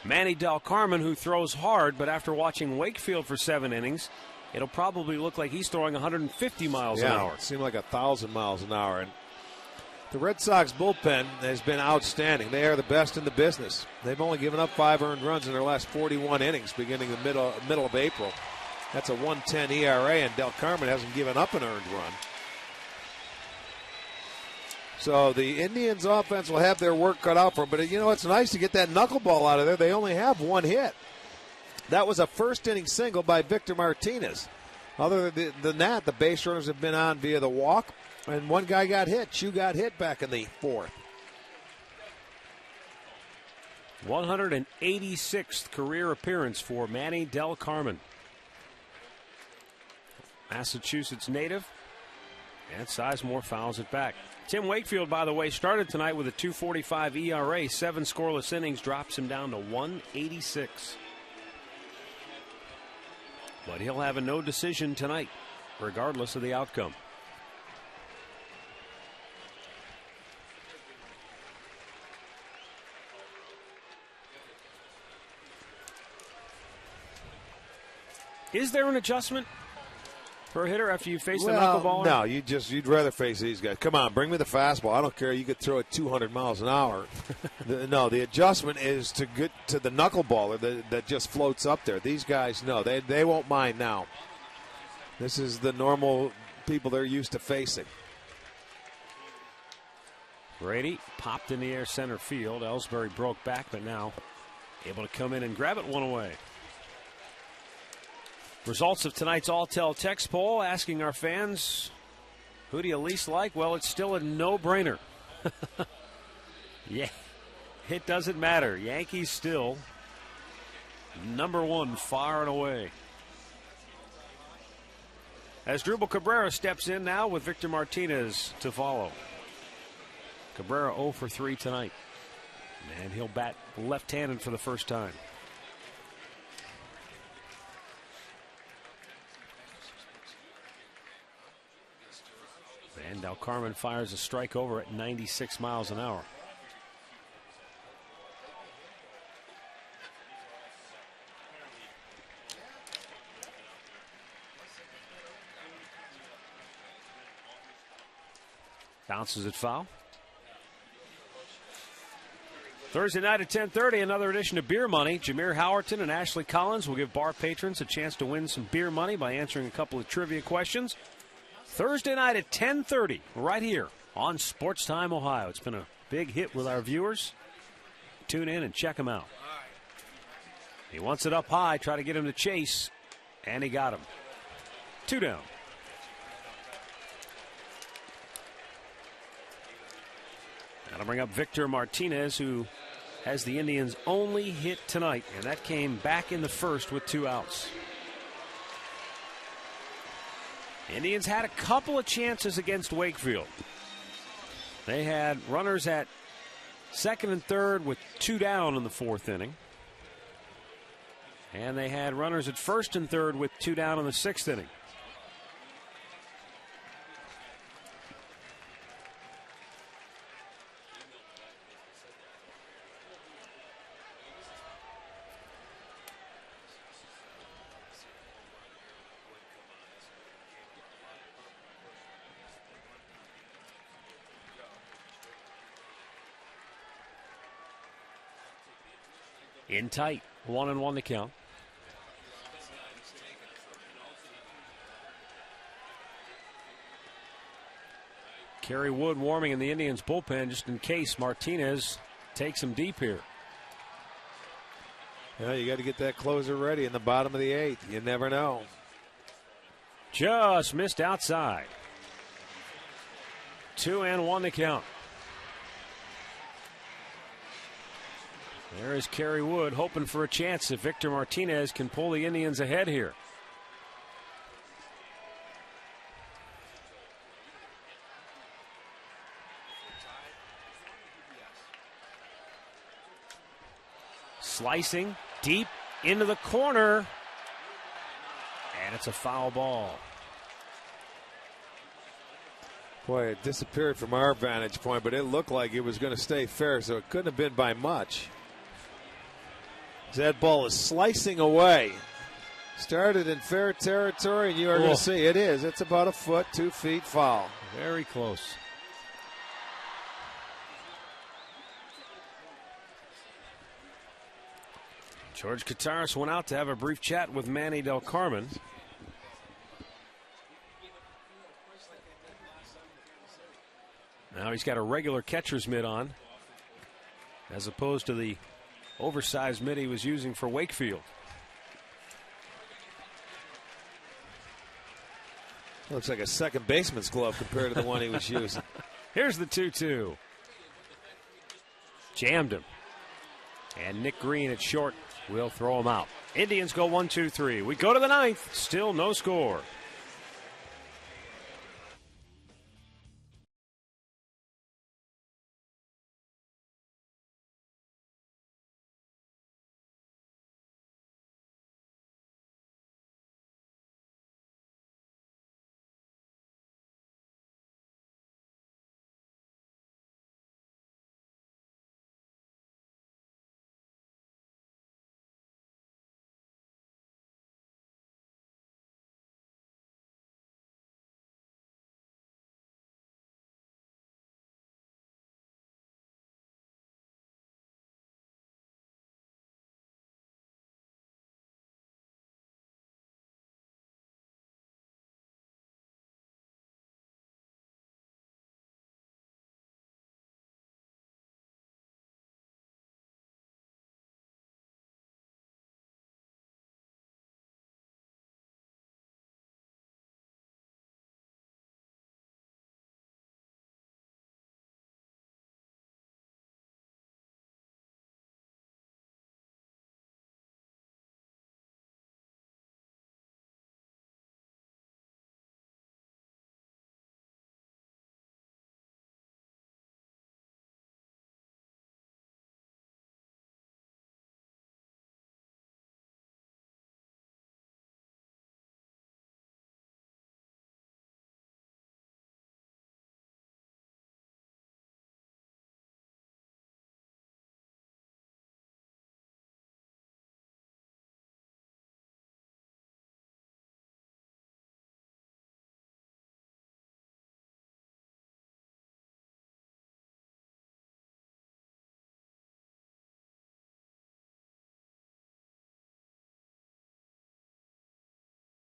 Manny Del Carmen, who throws hard, but after watching Wakefield for 7 innings, it'll probably look like he's throwing 150 miles an hour. It seemed like 1,000 miles an hour. And the Red Sox bullpen has been outstanding. They are the best in the business. They've only given up 5 earned runs in their last 41 innings, beginning the middle of April. That's a 1.10 ERA, and Del Carmen hasn't given up an earned run. So the Indians' offense will have their work cut out for them. But, you know, it's nice to get that knuckleball out of there. They only have 1 hit. That was a first-inning single by Victor Martinez. Other than that, the base runners have been on via the walk, and 1 guy got hit. Chu got hit back in the 4th. 186th career appearance for Manny Del Carmen. Massachusetts native, and Sizemore fouls it back. Tim Wakefield, by the way, started tonight with a 2.45 ERA, 7 scoreless innings, drops him down to 186. But he'll have a no decision tonight, regardless of the outcome. Is there an adjustment? for a hitter after you face the knuckleballer? No, you'd rather face these guys. Come on, bring me the fastball. I don't care. You could throw it 200 miles an hour. The adjustment is to get to the knuckleballer that just floats up there. These guys, no, they won't mind now. This is the normal people they're used to facing. Brady popped in the air center field. Ellsbury broke back, but now able to come in and grab it one away. Results of tonight's All-Tel text poll asking our fans, who do you least like? Well, it's still a no-brainer. Yeah, it doesn't matter. Yankees still #1 far and away. As Drupal Cabrera steps in now with Victor Martinez to follow. Cabrera 0 for 3 tonight. And he'll bat left-handed for the first time. And Del Carmen fires a strike over at 96 miles an hour. Bounces it foul. Thursday night at 10:30, another edition of Beer Money. Jameer Howerton and Ashley Collins will give bar patrons a chance to win some beer money by answering a couple of trivia questions. Thursday night at 10:30, right here on Sports Time Ohio. It's been a big hit with our viewers. Tune in and check him out. He wants it up high, try to get him to chase, and he got him. 2 down. That'll bring up Victor Martinez, who has the Indians' only hit tonight, and that came back in the first with 2 outs. Indians had a couple of chances against Wakefield. They had runners at second and third with 2 down in the 4th inning. And they had runners at first and third with 2 down in the 6th inning. In tight, 1-1 to count. Kerry Wood warming in the Indians bullpen just in case Martinez takes him deep here. Yeah, you got to get that closer ready in the bottom of the 8th. You never know. Just missed outside. 2-1 to count. There is Kerry Wood hoping for a chance if Victor Martinez can pull the Indians ahead here. Slicing deep into the corner. And it's a foul ball. Boy, it disappeared from our vantage point, but it looked like it was going to stay fair, so it couldn't have been by much. That ball is slicing away. Started in fair territory, and you are going to see it is. It's about a foot, 2 feet foul. Very close. George Kataris went out to have a brief chat with Manny Del Carmen. Now he's got a regular catcher's mitt on, as opposed to the oversized mitt he was using for Wakefield. Looks like a second baseman's glove compared to the one he was using. Here's the 2-2. Jammed him. And Nick Green at short will throw him out. Indians go 1-2-3. We go to the 9th. Still no score.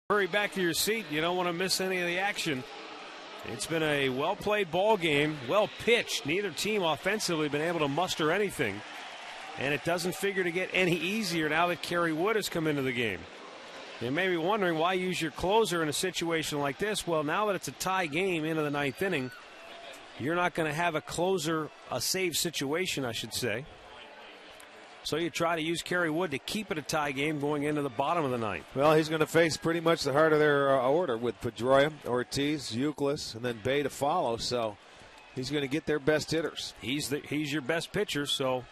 Hurry back to your seat. You don't want to miss any of the action. It's been a well-played ball game, well-pitched. Neither team offensively been able to muster anything. And it doesn't figure to get any easier now that Kerry Wood has come into the game. You may be wondering why use your closer in a situation like this. Well, now that it's a tie game into the ninth inning, you're not going to have a closer, a save situation, I should say. So you try to use Kerry Wood to keep it a tie game going into the bottom of the ninth. Well, he's going to face pretty much the heart of their order with Pedroia, Ortiz, Euclid, and then Bay to follow. So he's going to get their best hitters. He's your best pitcher, so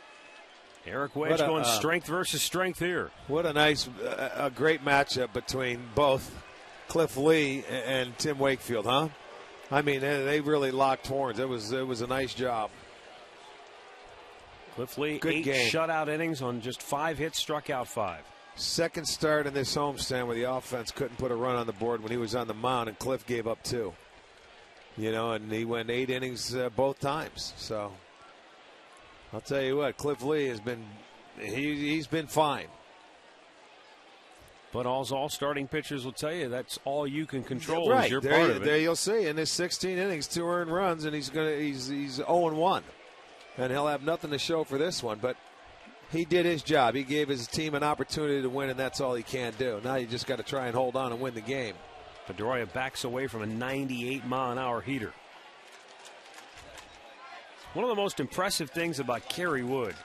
Eric Wedge going strength versus strength here. What a nice, a great matchup between both Cliff Lee and Tim Wakefield, huh? I mean, they really locked horns. It was a nice job. Cliff Lee, Good 8 game. shutout innings on just 5 hits, struck out 5. Second start in this homestand where the offense couldn't put a run on the board when he was on the mound, and Cliff gave up 2. You know, and he went 8 innings both times. So I'll tell you what, Cliff Lee has been he's been fine. But all starting pitchers will tell you that's all you can control. Right, is your part of it. There you'll see in his 16 innings, 2 earned runs, and he's 0-1. And he'll have nothing to show for this one, but he did his job. He gave his team an opportunity to win, and that's all he can do. Now you just got to try and hold on and win the game. Pedroia backs away from a 98-mile-an-hour heater. One of the most impressive things about Kerry Wood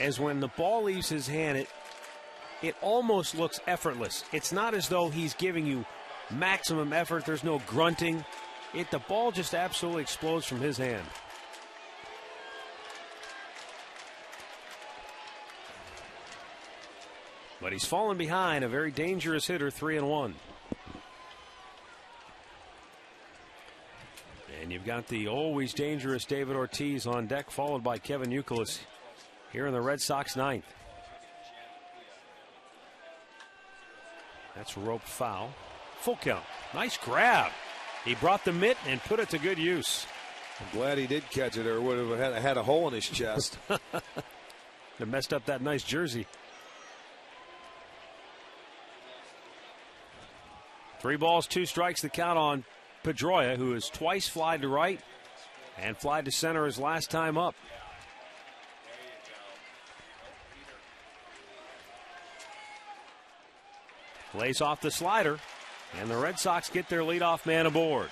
is when the ball leaves his hand, it almost looks effortless. It's not as though he's giving you maximum effort. There's no grunting. The ball just absolutely explodes from his hand. But he's fallen behind a very dangerous hitter, 3-1. And you've got the always dangerous David Ortiz on deck, followed by Kevin Euclid here in the Red Sox ninth. That's rope foul. Full count. Nice grab. He brought the mitt and put it to good use. I'm glad he did catch it, or would have had a hole in his chest. It messed up that nice jersey. 3 balls, 2 strikes, the count on Pedroia, who has twice flied to right and flied to center his last time up. Lays off the slider, and the Red Sox get their leadoff man aboard.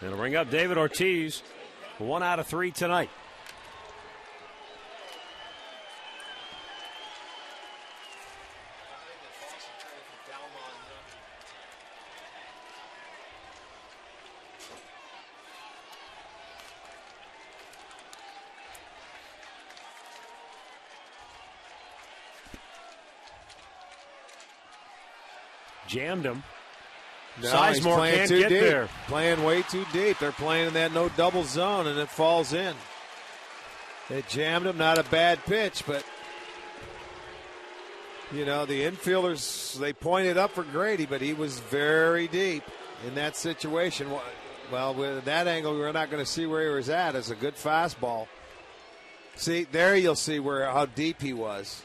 It'll bring up David Ortiz. 1 out of 3 tonight. Jammed him. No, Sizemore can't get there. Playing way too deep. They're playing in that no double zone, and it falls in. They jammed him. Not a bad pitch, but you know, the infielders, they pointed up for Grady, but he was very deep in that situation. Well, with that angle, we're not going to see where he was at. It's a good fastball. See, there you'll see how deep he was.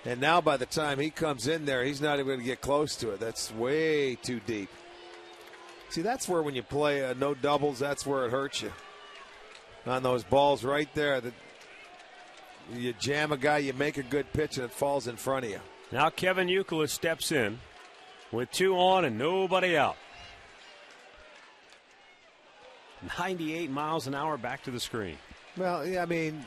And now by the time he comes in there, he's not even going to get close to it. That's way too deep. See, that's where when you play no doubles, that's where it hurts you. On those balls right there, that you jam a guy, you make a good pitch, and it falls in front of you. Now Kevin Euclid steps in with 2 on and nobody out. 98 miles an hour back to the screen. Well, yeah, I mean,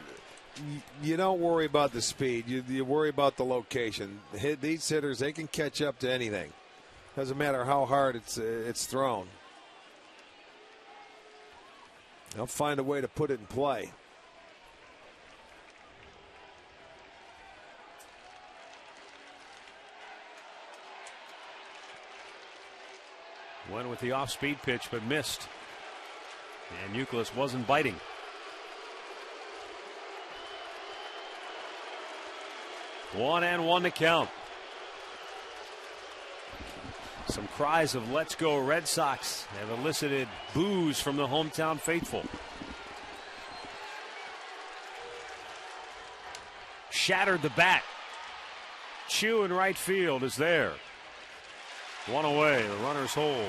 you don't worry about the speed. You worry about the location. These hitters, they can catch up to anything. Doesn't matter how hard it's thrown. They'll find a way to put it in play. Went with the off-speed pitch, but missed. And Euclid wasn't biting. One and one to count. Some cries of "Let's go Red Sox" have elicited boos from the hometown faithful. shattered the bat. Chu in right field is there. One away. The runners hold.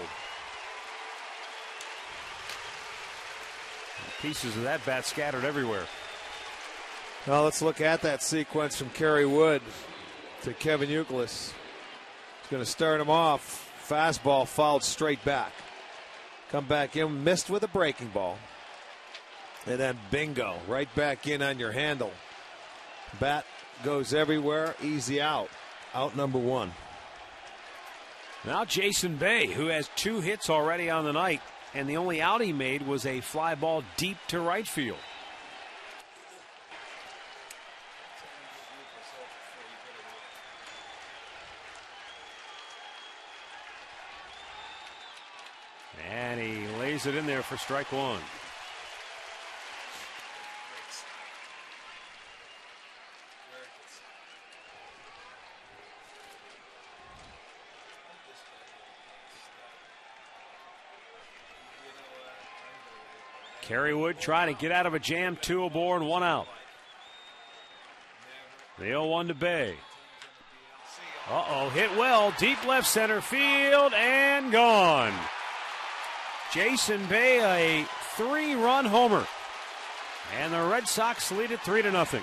Pieces of that bat scattered everywhere. Well, let's look at that sequence from Kerry Wood to Kevin Youkilis. He's going to start him off. Fastball fouled straight back. Come back in, missed with a breaking ball. And then bingo, right back in on your handle. Bat goes everywhere, easy out. Out number one. Now Jason Bay, who has 2 hits already on the night, and the only out he made was a fly ball deep to right field. And he lays it in there for strike one. Kerry Wood trying to get out of a jam, 2 aboard, 1 out. The 0-1 to Bay. Hit well, deep left center field, and gone. Jason Bay, a 3-run homer. And the Red Sox lead it 3-0.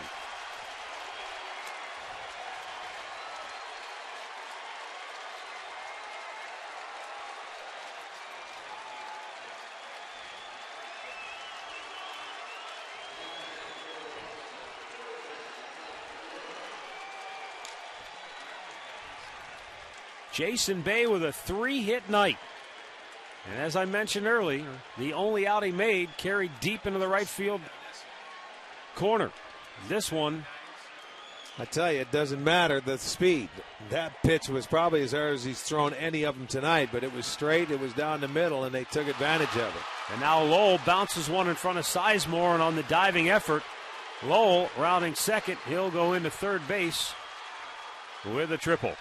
Jason Bay with a 3-hit night. And as I mentioned earlier, the only out he made carried deep into the right field corner. This one, I tell you, it doesn't matter the speed. That pitch was probably as hard as he's thrown any of them tonight, but it was straight, it was down the middle, and they took advantage of it. And now Lowell bounces one in front of Sizemore, and on the diving effort, Lowell rounding second. He'll go into third base with a triple.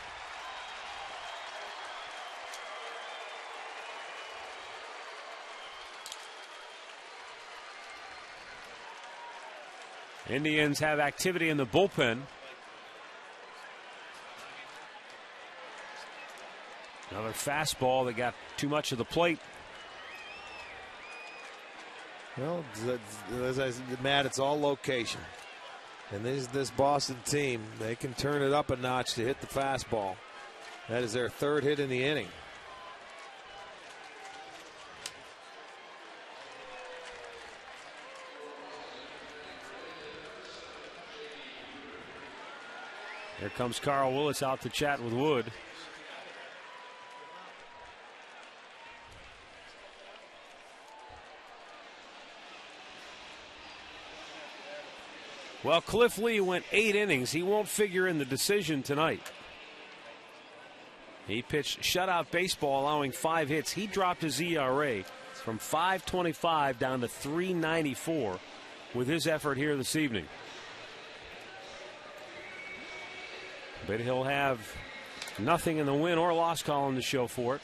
Indians have activity in the bullpen. Another fastball that got too much of the plate. Well, as I said, Matt, it's all location. And this Boston team, they can turn it up a notch to hit the fastball. That is their 3rd hit in the inning. Here comes Carl Willis out to chat with Wood. Well, Cliff Lee went 8 innings. He won't figure in the decision tonight. He pitched shutout baseball, allowing 5 hits. He dropped his ERA from 5.25 down to 3.94 with his effort here this evening. But he'll have nothing in the win or loss column to show for it.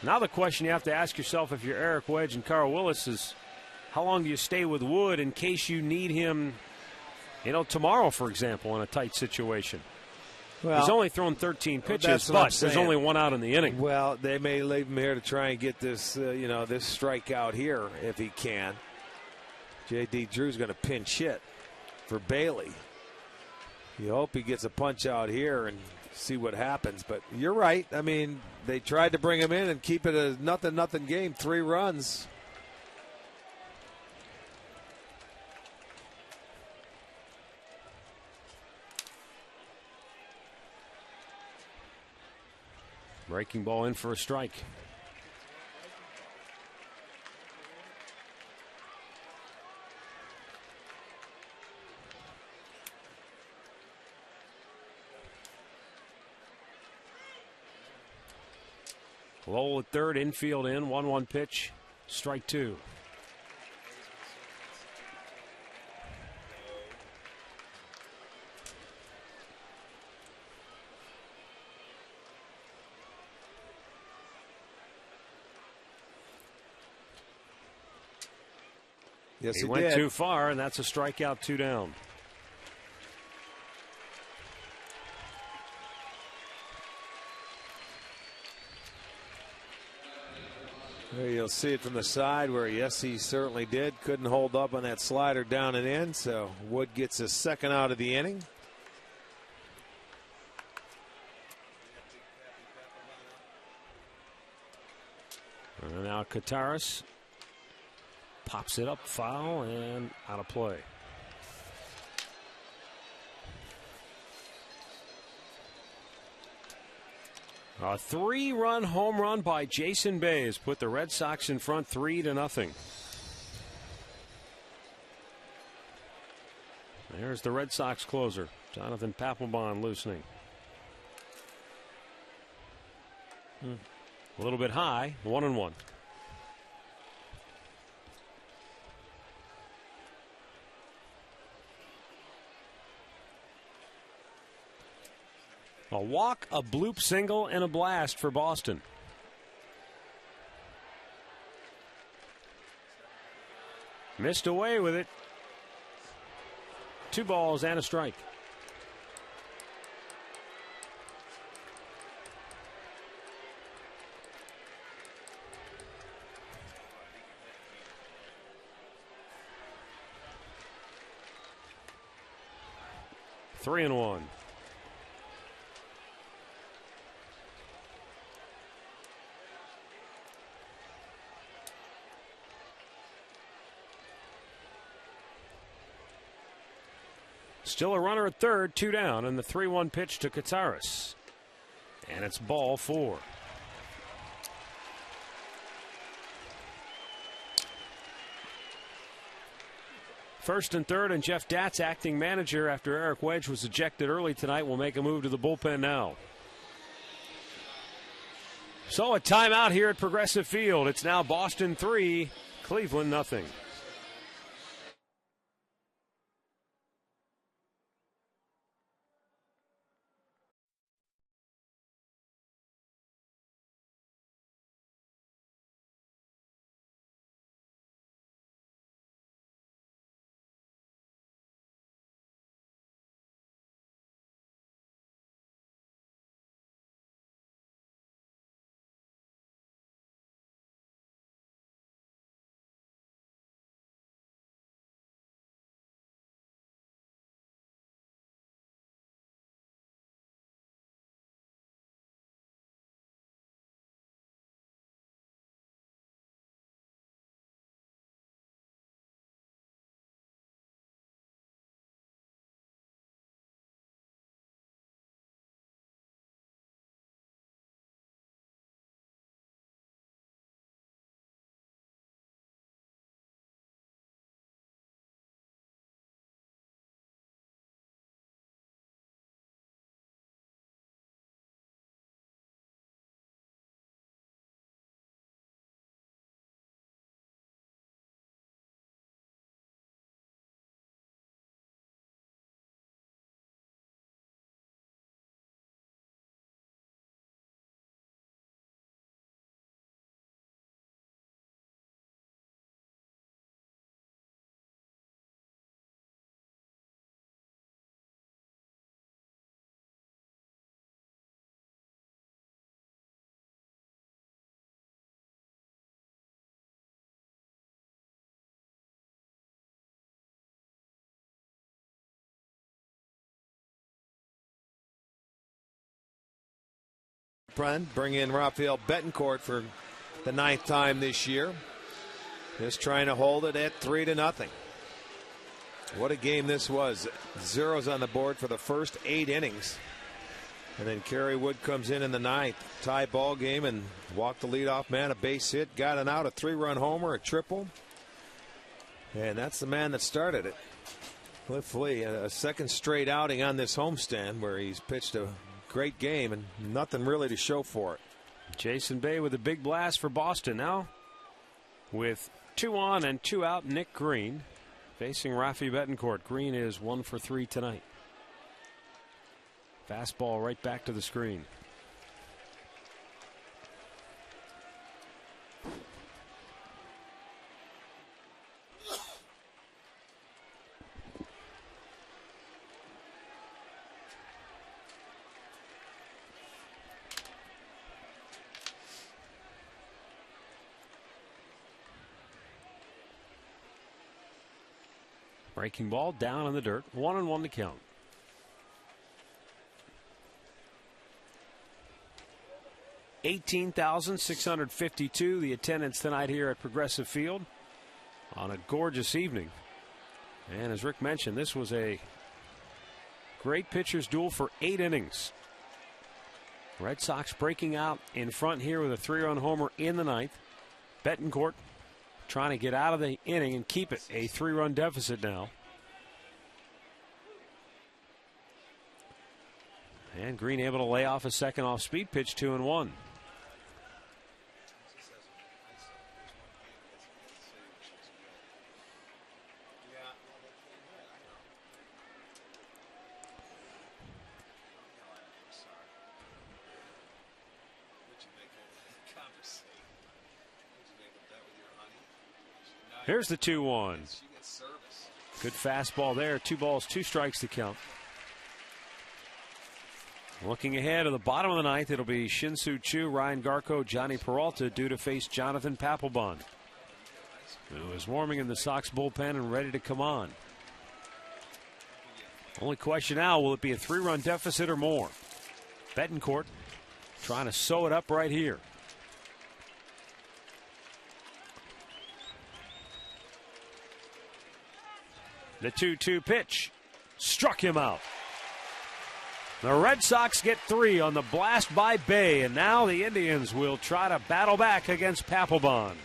Now the question you have to ask yourself if you're Eric Wedge and Carl Willis is, how long do you stay with Wood in case you need him, tomorrow, for example, in a tight situation? Well, he's only thrown 13 pitches, but there's only 1 out in the inning. Well, they may leave him here to try and get this, this strikeout here if he can. J.D. Drew's going to pinch hit for Bailey. You hope he gets a punch out here and see what happens. But you're right. I mean, they tried to bring him in and keep it a 0-0 game, 3 runs. Breaking ball in for a strike. Lowell at third, infield in, 1-1 pitch, strike 2. Yes, he went too far, and that's a strikeout, 2 down. There you'll see it from the side where, yes, he certainly did. Couldn't hold up on that slider down and in, so Wood gets his second out of the inning. And now Kataris pops it up, foul, and out of play. A 3-run home run by Jason Bay has put the Red Sox in front 3-0. There's the Red Sox closer, Jonathan Papelbon, loosening. A little bit high, 1-1. A walk, a bloop single, and a blast for Boston. Missed away with it. 2 balls and a strike. Three and one. Still a runner at third, 2 down, and the 3-1 pitch to Kataris. And it's ball 4. First and third, and Jeff Datz, acting manager after Eric Wedge was ejected early tonight, will make a move to the bullpen now. So a timeout here at Progressive Field. It's now Boston 3, Cleveland nothing. Bring in Rafael Betancourt for the 9th time this year. Just trying to hold it at 3-0. What a game this was. Zeros on the board for the first 8 innings. And then Kerry Wood comes in the 9th. Tie ball game and walked the leadoff man, a base hit, got an out, a 3-run homer, a triple. And that's the man that started it. Cliff Lee, a second straight outing on this homestand where he's pitched a great game and nothing really to show for it. Jason Bay with a big blast for Boston now. With 2 on and 2 out, Nick Green facing Rafi Betancourt. Green is 1 for 3 tonight. Fastball right back to the screen. Breaking ball down in the dirt. 1-1 to count. $18,652 the attendance tonight here at Progressive Field on a gorgeous evening. And as Rick mentioned, this was a great pitcher's duel for 8 innings. Red Sox breaking out in front here with a 3-run homer in the 9th. Betancourt trying to get out of the inning and keep it a 3-run deficit now. And Green able to lay off a second off speed pitch, 2-1. Here's the 2-1. Good fastball there. 2 balls, 2 strikes to count. Looking ahead to the bottom of the 9th, it'll be Shin-Soo Choo, Ryan Garko, Johnny Peralta due to face Jonathan Papelbon, who is warming in the Sox bullpen and ready to come on. Only question now, will it be a 3-run deficit or more? Betancourt trying to sew it up right here. The 2-2 pitch struck him out. The Red Sox get 3 on the blast by Bay, and now the Indians will try to battle back against Papelbon.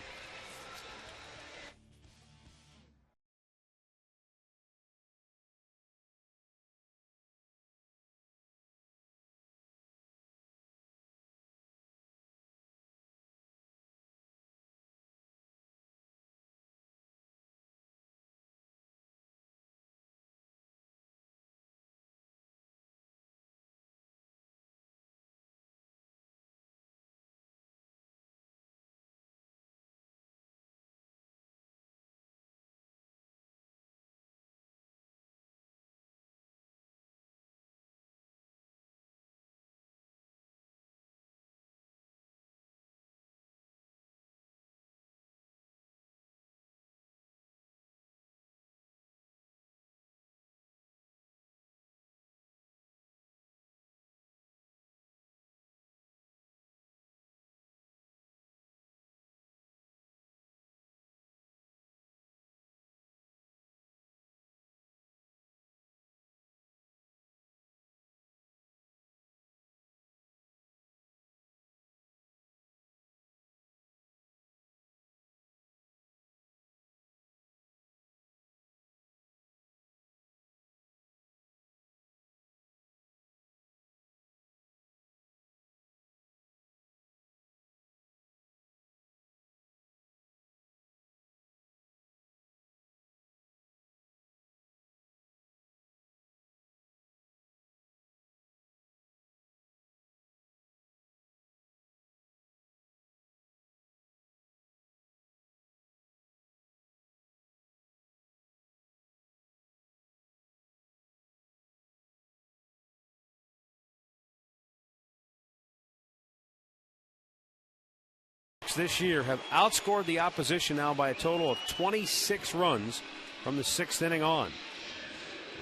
This year have outscored the opposition now by a total of 26 runs from the 6th inning on.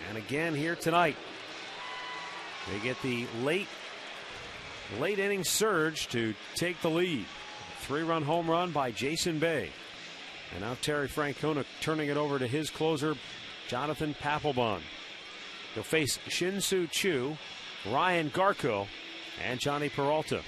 And again here tonight, they get the late inning surge to take the lead. 3-run home run by Jason Bay. And now Terry Francona turning it over to his closer, Jonathan Papelbon. He'll face Shin-Soo Choo, Ryan Garko, and Johnny Peralta.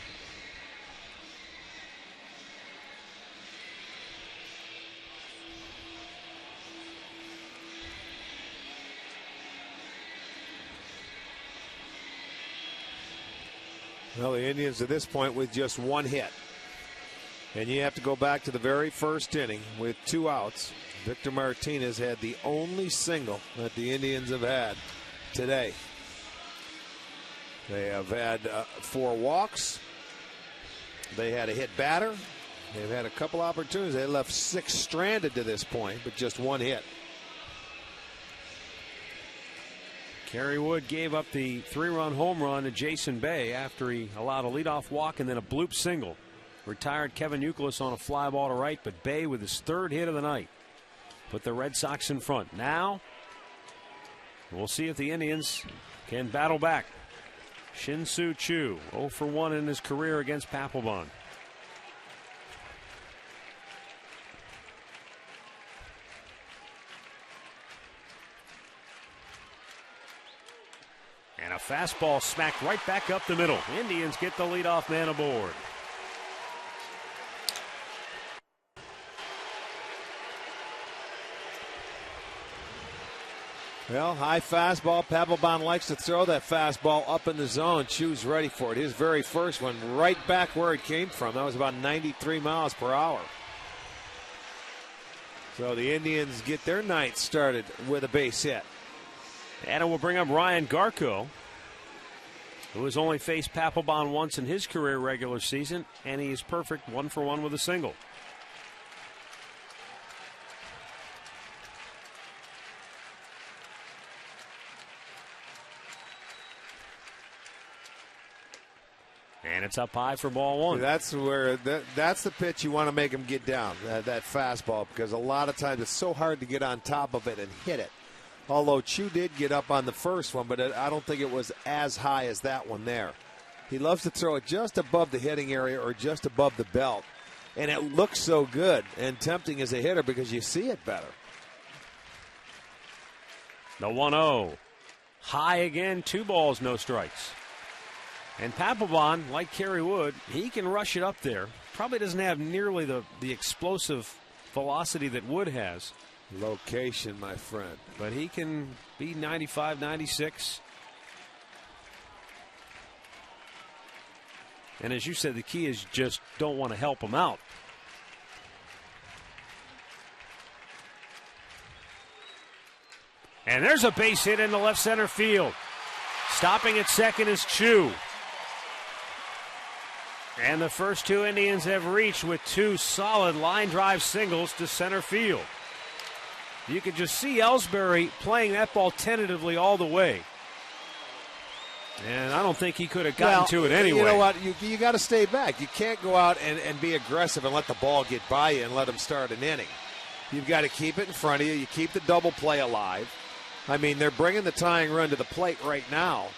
Well, the Indians at this point with just 1 hit. And you have to go back to the very first inning with 2 outs. Victor Martinez had the only single that the Indians have had today. They have had 4 walks. They had a hit batter. They've had a couple opportunities. They left 6 stranded to this point, but just 1 hit. Kerry Wood gave up the 3-run home run to Jason Bay after he allowed a leadoff walk and then a bloop single. Retired Kevin Youkilis on a fly ball to right, but Bay with his 3rd hit of the night put the Red Sox in front. Now We'll see if the Indians can battle back. Shin-Soo Choo, 0 for 1 in his career against Papelbon. And a fastball smacked right back up the middle. Indians get the leadoff man aboard. Well, high fastball. Papelbon likes to throw that fastball up in the zone. Chu's ready for it. His very first one right back where it came from. That was about 93 miles per hour. So the Indians get their night started with a base hit. And it will bring up Ryan Garco, who has only faced Papelbon once in his career regular season, and he is perfect 1 for 1 with a single. And it's up high for ball 1. That's where that's the pitch you want to make him get down, that fastball, because a lot of times it's so hard to get on top of it and hit it. Although Chu did get up on the first one, but I don't think it was as high as that one there. He loves to throw it just above the hitting area or just above the belt. And it looks so good and tempting as a hitter because you see it better. The 1-0. High again, 2 balls, no strikes. And Papelbon, like Kerry Wood, he can rush it up there. Probably doesn't have nearly the explosive velocity that Wood has. Location, my friend. But he can be 95, 96. And as you said, the key is just don't want to help him out. And there's a base hit into left center field. Stopping at second is Chu. And the first 2 Indians have reached with 2 solid line drive singles to center field. You could just see Ellsbury playing that ball tentatively all the way. And I don't think he could have gotten to it anyway. You know what? You got to stay back. You can't go out and be aggressive and let the ball get by you and let him start an inning. You've got to keep it in front of you. You keep the double play alive. I mean, they're bringing the tying run to the plate right now.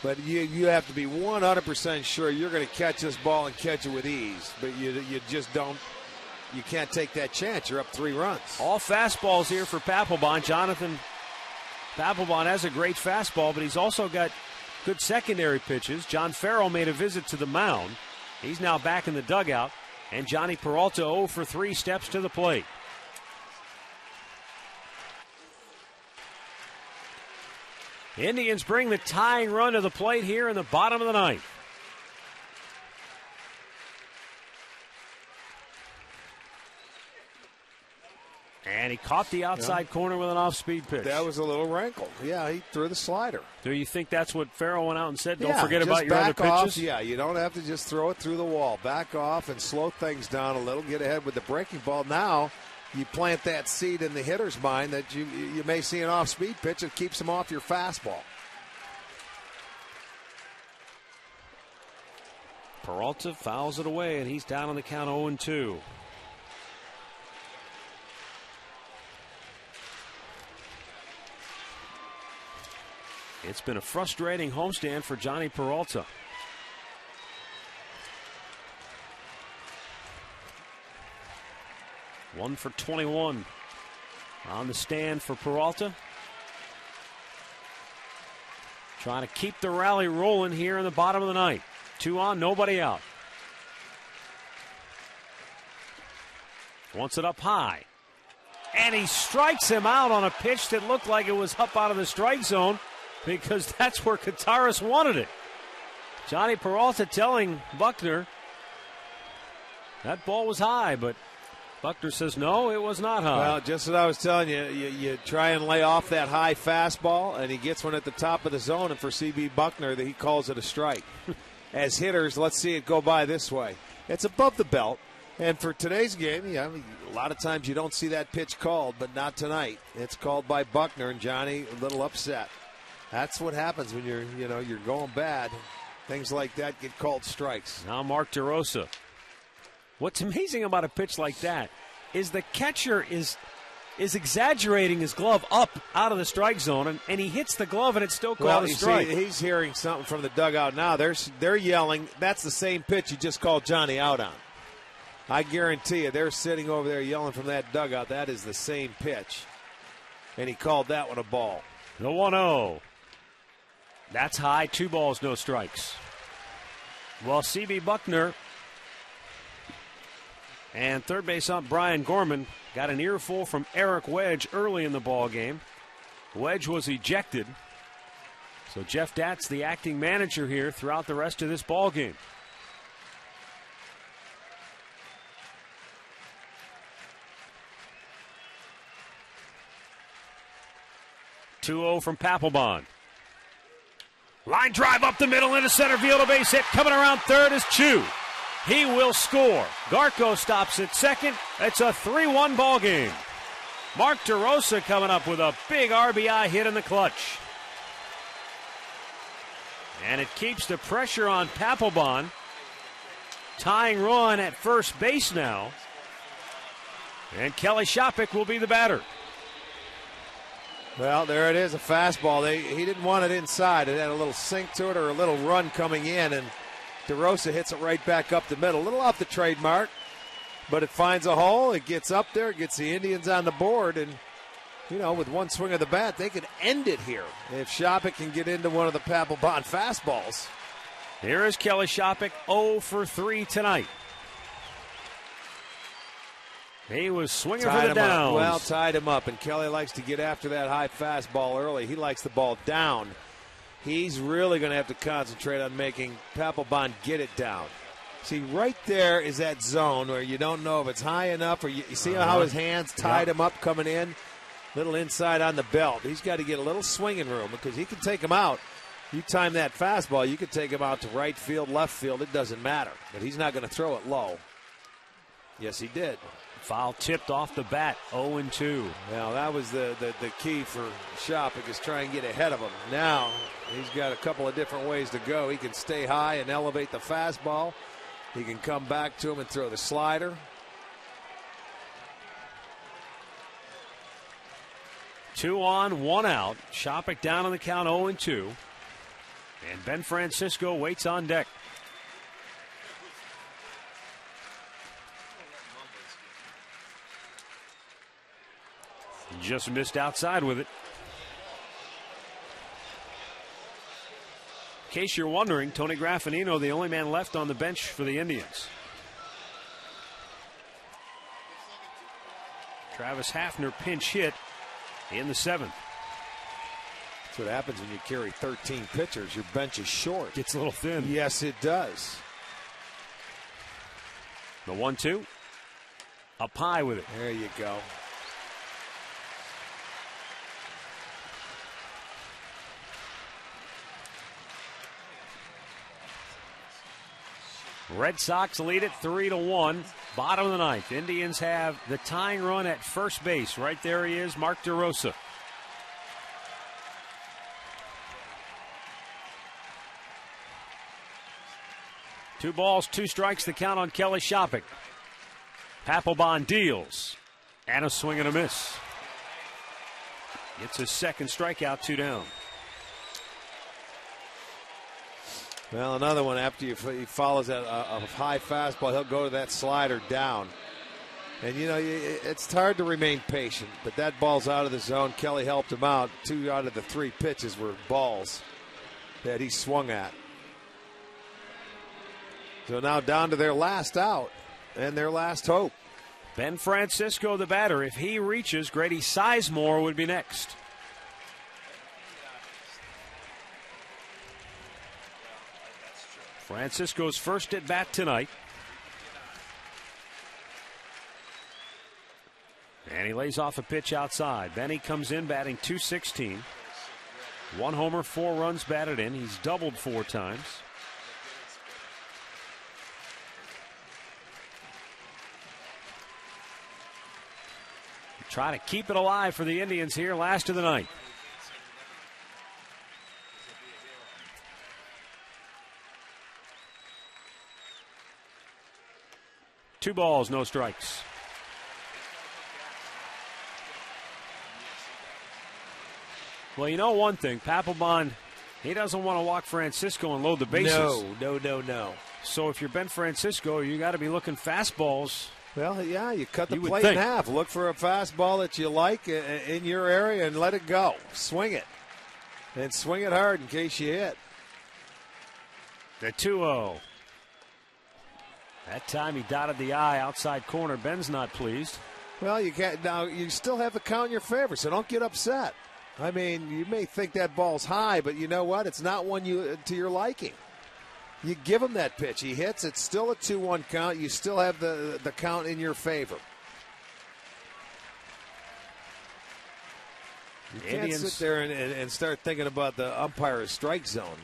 But you have to be 100% sure you're going to catch this ball and catch it with ease. But you just don't. You can't take that chance. You're up 3 runs. All fastballs here for Papelbon. Jonathan Papelbon has a great fastball, but he's also got good secondary pitches. John Farrell made a visit to the mound. He's now back in the dugout. And Johnny Peralta 0 for 3 steps to the plate. Indians bring the tying run to the plate here in the bottom of the 9th. And he caught the outside corner with an off-speed pitch. That was a little rankle. Yeah, he threw the slider. Do you think that's what Farrell went out and said? Don't forget about your other pitches? Off. Yeah, you don't have to just throw it through the wall. Back off and slow things down a little. Get ahead with the breaking ball. Now you plant that seed in the hitter's mind that you may see an off-speed pitch that keeps him off your fastball. Peralta fouls it away, and he's down on the count 0-2. It's been a frustrating homestand for Johnny Peralta. One for 21 on the stand for Peralta. Trying to keep the rally rolling here in the bottom of the 9th. 2 on, nobody out. Wants it up high. And he strikes him out on a pitch that looked like it was up out of the strike zone, because that's where Kataris wanted it. Johnny Peralta telling Buckner that ball was high, but Buckner says no, it was not high. Well, just what I was telling you, you try and lay off that high fastball, and he gets one at the top of the zone, and for C.B. Buckner, he calls it a strike. As hitters, let's see it go by this way. It's above the belt, and for today's game, a lot of times you don't see that pitch called, but not tonight. It's called by Buckner, and Johnny a little upset. That's what happens when you're going bad. Things like that get called strikes. Now Mark DeRosa. What's amazing about a pitch like that is the catcher is is exaggerating his glove up out of the strike zone, and he hits the glove, and it's still called a strike. He's hearing something from the dugout now. They're yelling, that's the same pitch you just called Johnny out on. I guarantee you, they're sitting over there yelling from that dugout, that is the same pitch. And he called that one a ball. The 1-0. That's high, 2 balls, no strikes. Well, C.B. Buckner and third base ump Brian Gorman got an earful from Eric Wedge early in the ball game. Wedge was ejected. So Jeff Dat's the acting manager here throughout the rest of this ball game. .2-0 from Papelbon. Line drive up the middle into center field, a base hit. Coming around third is Chu. He will score. Garco stops at second. It's a 3-1 ball game. Mark DeRosa coming up with a big RBI hit in the clutch. And it keeps the pressure on Papelbon. Tying run at first base now. And Kelly Shopik will be the batter. Well, there it is, a fastball. He didn't want it inside. It had a little sink to it or a little run coming in, and DeRosa hits it right back up the middle. A little off the trademark, but it finds a hole. It gets up there, gets the Indians on the board, and, you know, with one swing of the bat, they could end it here if Shopik can get into one of the Papelbon fastballs. Here is Kelly Shopik, 0 for 3 tonight. He was swinging for the downs. Well, tied him up, and Kelly likes to get after that high fastball early. He likes the ball down. He's really going to have to concentrate on making Papelbon get it down. See, right there is that zone where you don't know if it's high enough, or you see how his hands tied him up coming in? Little inside on the belt. He's got to get a little swinging room because he can take him out. You time that fastball, you can take him out to right field, left field. It doesn't matter, but he's not going to throw it low. Yes, he did. Foul tipped off the bat, 0-2. Now, that was the key for Shopik, is try and get ahead of him. Now, he's got a couple of different ways to go. He can stay high and elevate the fastball. He can come back to him and throw the slider. Two on, one out. Shopik down on the count, 0-2. And Ben Francisco waits on deck. Just missed outside with it. In case you're wondering, Tony Graffinino, the only man left on the bench for the Indians. Travis Hafner pinch hit in the 7th. That's what happens when you carry 13 pitchers. Your bench is short. Gets a little thin. Yes, it does. The 1-2. Up high with it. There you go. Red Sox lead it 3-1. Bottom of the 9th. Indians have the tying run at first base. Right there he is, Mark DeRosa. Two balls, 2 strikes, the count on Kelly Shopik. Papelbon deals. And a swing and a miss. Gets his second strikeout, 2 down. Well, another one after he follows that a high fastball, he'll go to that slider down. And, you know, it's hard to remain patient, but that ball's out of the zone. Kelly helped him out. 2 out of the 3 pitches were balls that he swung at. So now down to their last out and their last hope. Ben Francisco, the batter. If he reaches, Grady Sizemore would be next. Francisco's first at bat tonight. And he lays off a pitch outside. Benny comes in batting .216. 1 homer, 4 runs batted in. He's doubled 4 times. Try to keep it alive for the Indians here, last of the night. Two balls, no strikes. Well, you know one thing, Papelbon, he doesn't want to walk Francisco and load the bases. No. So if you're Ben Francisco, you got to be looking fastballs. Well, yeah, you cut the You would plate in think. half. Look for a fastball that you like in your area and let it go. Swing it. And swing it hard in case you hit. The 2-0. That time he dotted the I outside corner. Ben's not pleased. Well, you can't. Now, you still have the count in your favor, so don't get upset. I mean, you may think that ball's high, but you know what? It's not one to your liking. You give him that pitch. He hits. It's still a 2-1 count. You still have the count in your favor. You can't sit there and start thinking about the umpire's strike zone.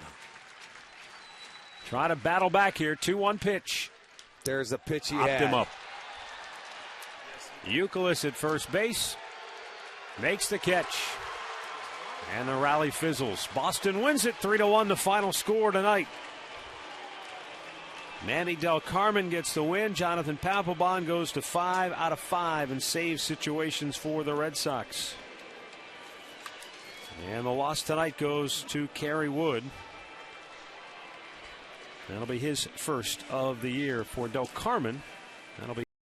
Trying to battle back here. 2-1 pitch. There's a pitch he Hopped had. him up. Youkilis at first base. Makes the catch. And the rally fizzles. Boston wins it 3-1, the final score tonight. Manny Del Carmen gets the win. Jonathan Papelbon goes to 5 out of 5 and saves situations for the Red Sox. And the loss tonight goes to Kerry Wood. That'll be his first of the year. For Del Carmen, that'll be